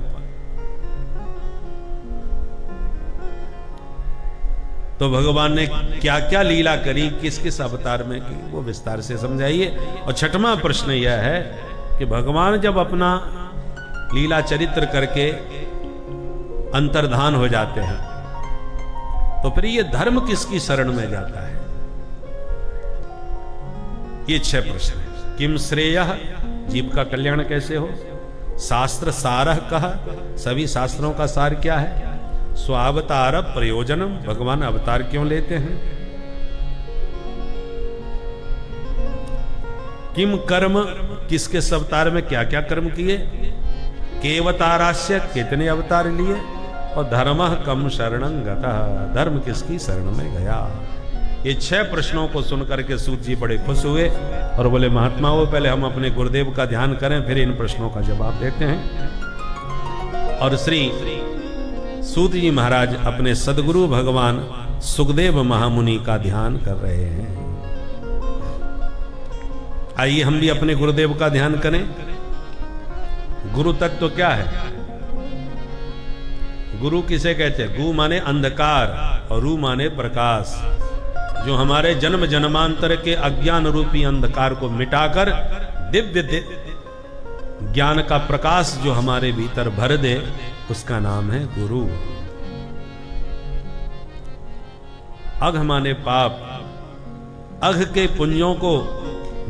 तो भगवान ने क्या क्या लीला करी, किस किस अवतार में की, वो विस्तार से समझाइए। और 6वां प्रश्न यह है कि भगवान जब अपना लीला चरित्र करके अंतर्धान हो जाते हैं तो फिर ये धर्म किसकी शरण में जाता है? ये 6 प्रश्न है। किम श्रेयः, जीव का कल्याण कैसे हो? शास्त्र सारः कहा, सभी शास्त्रों का सार क्या है? स्वावतार प्रयोजनम, भगवान अवतार क्यों लेते हैं? किम कर्म, किसके अवतार में क्या क्या कर्म किए? केवतारास्य, कितने अवतार लिए? और धर्मः कम शरणं गतः, धर्म किसकी शरण में गया? ये 6 प्रश्नों को सुनकर के सूत जी बड़े खुश हुए और बोले महात्माओं पहले हम अपने गुरुदेव का ध्यान करें, फिर इन प्रश्नों का जवाब देते हैं। और श्री सूत जी महाराज अपने सदगुरु भगवान सुखदेव महामुनि का ध्यान कर रहे हैं। आइए हम भी अपने गुरुदेव का ध्यान करें। गुरु तत्व क्या है? गुरु किसे कहते हैं? गु माने अंधकार और रू माने प्रकाश। जो हमारे जन्म जन्मांतर के अज्ञान रूपी अंधकार को मिटाकर दिव्य ज्ञान का प्रकाश जो हमारे भीतर भर दे, उसका नाम है गुरु। अघ माने पाप, अघ के पुण्यों को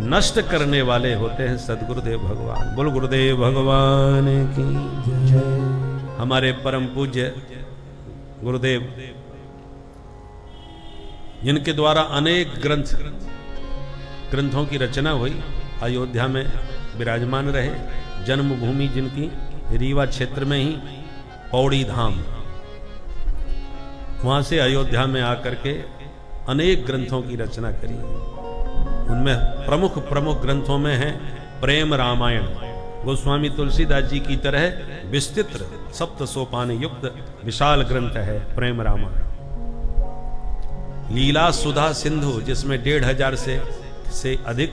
नष्ट करने वाले होते हैं सदगुरुदेव भगवान। बोल गुरुदेव भगवान की जय। हमारे परम पूज्य गुरुदेव जिनके द्वारा अनेक ग्रंथों की रचना हुई, अयोध्या में विराजमान रहे। जन्मभूमि जिनकी रीवा क्षेत्र में ही पौड़ी धाम, वहां से अयोध्या में आकर के अनेक ग्रंथों की रचना करी। उनमें प्रमुख ग्रंथों में है प्रेम रामायण। गोस्वामी तुलसीदास जी की तरह विस्तृत सप्त सोपान युक्त विशाल ग्रंथ है प्रेम रामायण। लीला सुधा सिंधु, जिसमें 1500 से अधिक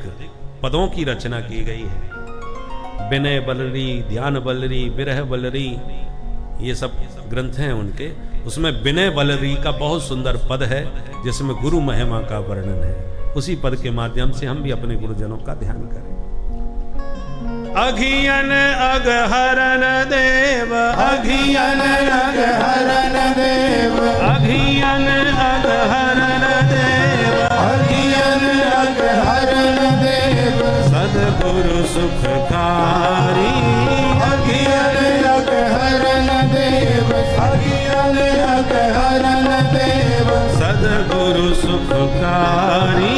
पदों की रचना की गई है। विनय बलरी, ध्यान बलरी, विरह बलरी, ये सब ग्रंथ हैं उनके। उसमें विनय बलरी का बहुत सुंदर पद है जिसमें गुरु महिमा का वर्णन है। उसी पद के माध्यम से हम भी अपने गुरुजनों का ध्यान करें। अघियन अगहरन देव, अघियन अगहरन देव, अघियन अगहरन देव, अघियन अगहरन देव, सद्गुरु सुखकारी। अघियन अगहरन देव, अघियन अगहरन देव, सद्गुरु सुखकारी।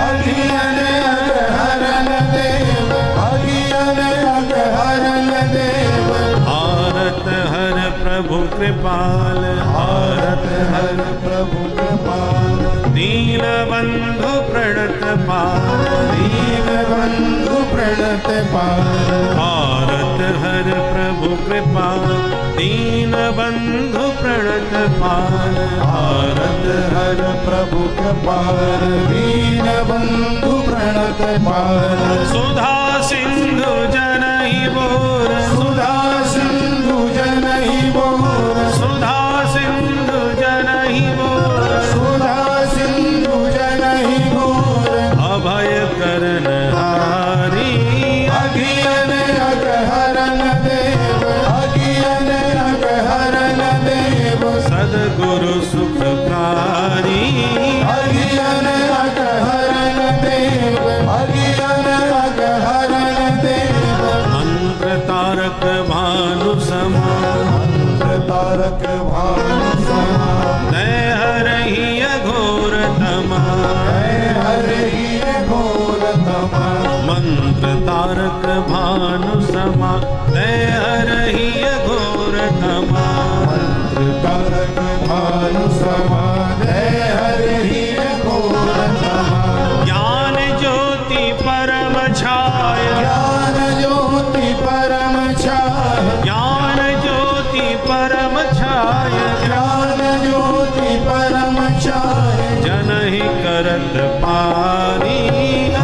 अघियन अगहरन देव, अघियन अगहरन देव, भारत हर प्रभु कृपाल, भारत हर प्रभु कृपाल, दीन बंधु प्रणत पाल, दीन बंधु प्रणत पाल, भारत हर प्रभु कृपाल, दीन बंधु प्रणत पाल, भारत हर प्रभु कृपाल, दीन बंधु प्रणत पाल, सुधा सिंधु जनहि बोर, सुधा सिंधु जनहि बोर, सुधा सिंधु जनहि बोर, सुधा सिंधु जनहि बोर, अभय करन हारी। अघियन अगहरन देव, अघियन अगहरन देव, सद्गुरु सुखकारी। अघियन अगहरन देव, अघियन अगहरन देव, मंत्र तारक भानु समा, मंत्र तारक भानु समा, दय हरहि घोर तमा, जय हरि घोर तमा, मंत्र तारक भानु समा, दय हरहि घोर तमा, मंत्र तारक भानु समा, जय हरि घोर तमा, ज्ञान ज्योति परम छाय, ज्ञान ज्योति परम छाय, ज्ञान ज्योति परम छाय, ज्ञान ज्योति परम छाय, जनहि करत पारी।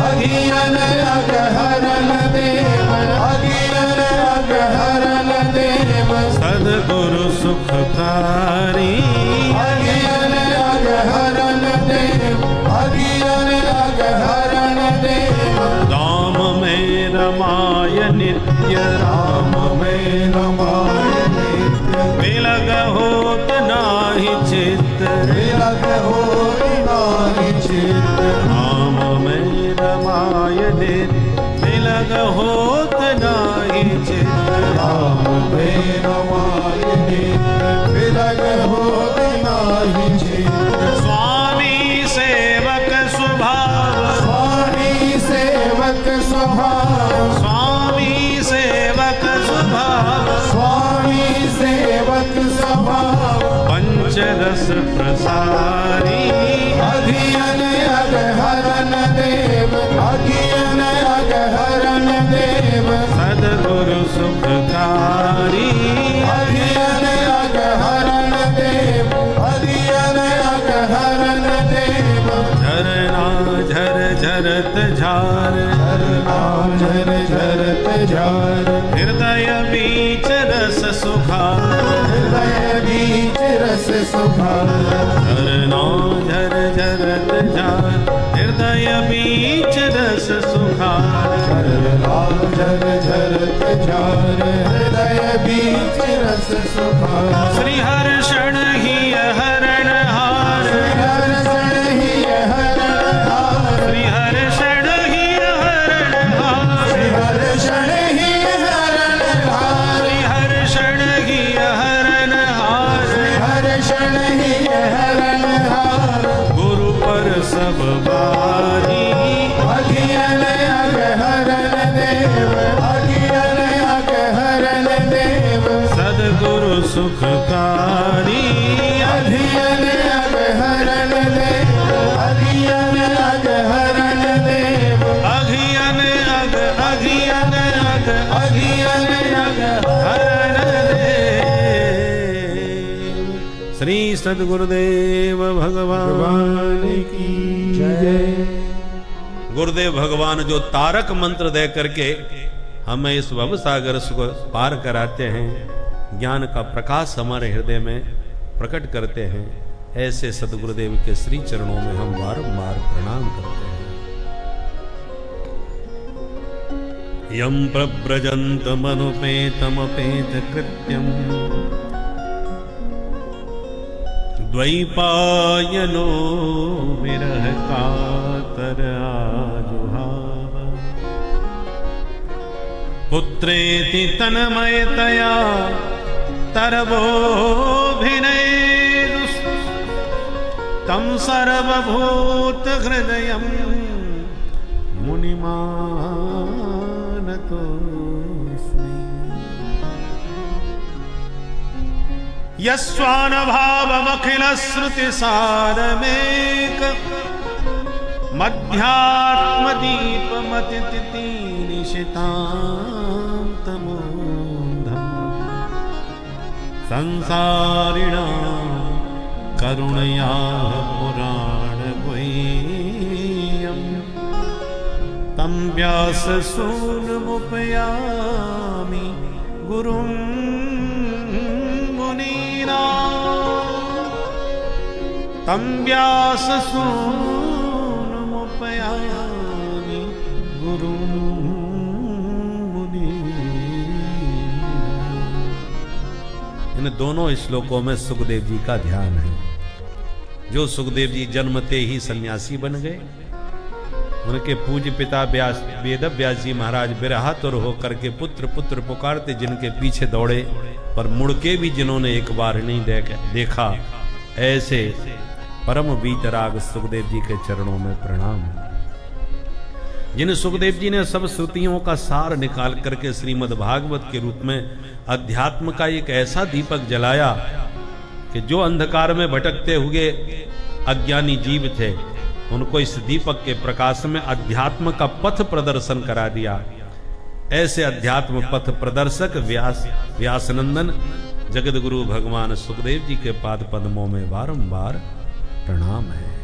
अघियन अगहरन देव, अघियन अगहरन देव, सद्गुरु सुखकारी। अघियन अगहरन देव, अघियन अगहरन देव, राम में रमाय नित्य, राम में रमाय नित्य, बिलग होत नाही चित्त, विलग होई नाहि चित्त, राम में रमाय नित्य, बिलग होत नाही चित्त, राम में रमाय नित्य, विलग होई नाहि चित्त, स्वामी सेवक स्वभाव, स्वामी सेवक स्वभाव, स्वामी सेवक स्वभाव, स्वामी सेवक स्वभाव, पंचरस प्रसारी। अघियन अगहरन देव, अघियन अगहरन देव, सद्गुरु सुखकारी। अघियन अगहरन देव, अघियन अगहरन देव, झरना झर झरत झार, झरना झर झरत झार, हृदय बीच रस सुखार, हृदय बीच रस सुखार, झरना झर झरत झार, हृदय बीच रस सुखार, झरना झर झरत झार, हृदय बीच रस सुखार, श्री हर्षण ही हरण हार, हर्षण ही हरण हार, श्री हर्षण ही हरण हार, हर्षण ही हरण हार, श्री हर्षण ही हरण हार, हर्षण ही हरण हार, गुरु पर सब बारी। अघियन अगहरन देव, अघियन अगहरन देव, सद्गुरु सुखकारी। अघियन अगहरन देव, अघियन अगहरन देव, अघियन अघियन अघियन अघ हरण देव, श्री सद्गुरुदेव भगवान की जय। गुरुदेव भगवान जो तारक मंत्र दे करके हमें इस भव सागर को पार कराते हैं, ज्ञान का प्रकाश हमारे हृदय में प्रकट करते हैं, ऐसे सद्गुरुदेव के श्री चरणों में हम बारंबार प्रणाम करते हैं। यम प्रव्रजन्तमनुपेतमपेत कृत्यम द्वैपायनो विरह कातर आजुहाव पुत्रेति तन्मयतया तरवोभिनयेदुस् तं सर्वभूत हृदयं मुनिमानतोऽस्मि। यस्वानुभावमखिल श्रुतिसारमेक मध्यात्मदीपमतिथिनिशितां तमोऽन्धम् संसारिणां करुणया पुराणगुह्यम् तं व्याससूनुमुपयामि गुरुं तं व्याससूनुमुपयामि गुरुं मुनीनाम्। इन दोनों श्लोकों में सुखदेव जी का ध्यान है। जो सुखदेव जी जन्मते ही सन्यासी बन गए, उनके पूज्य पिता वेद व्यास जी महाराज बिरहातुर होकर के पुत्र पुत्र पुकारते जिनके पीछे दौड़े, पर मुड़ के भी जिन्होंने एक बार नहीं देखा, ऐसे परम वीतराग सुखदेव जी के चरणों में प्रणाम। जिन सुखदेव जी ने सब श्रुतियों का सार निकाल करके श्रीमद् भागवत के रूप में अध्यात्म का एक ऐसा दीपक जलाया कि जो अंधकार में भटकते हुए अज्ञानी जीव थे, उनको इस दीपक के प्रकाश में अध्यात्म का पथ प्रदर्शन करा दिया। ऐसे अध्यात्म पथ प्रदर्शक व्यासनंदन जगत गुरु भगवान सुखदेव जी के पाद पद्मों में बारंबार प्रणाम है।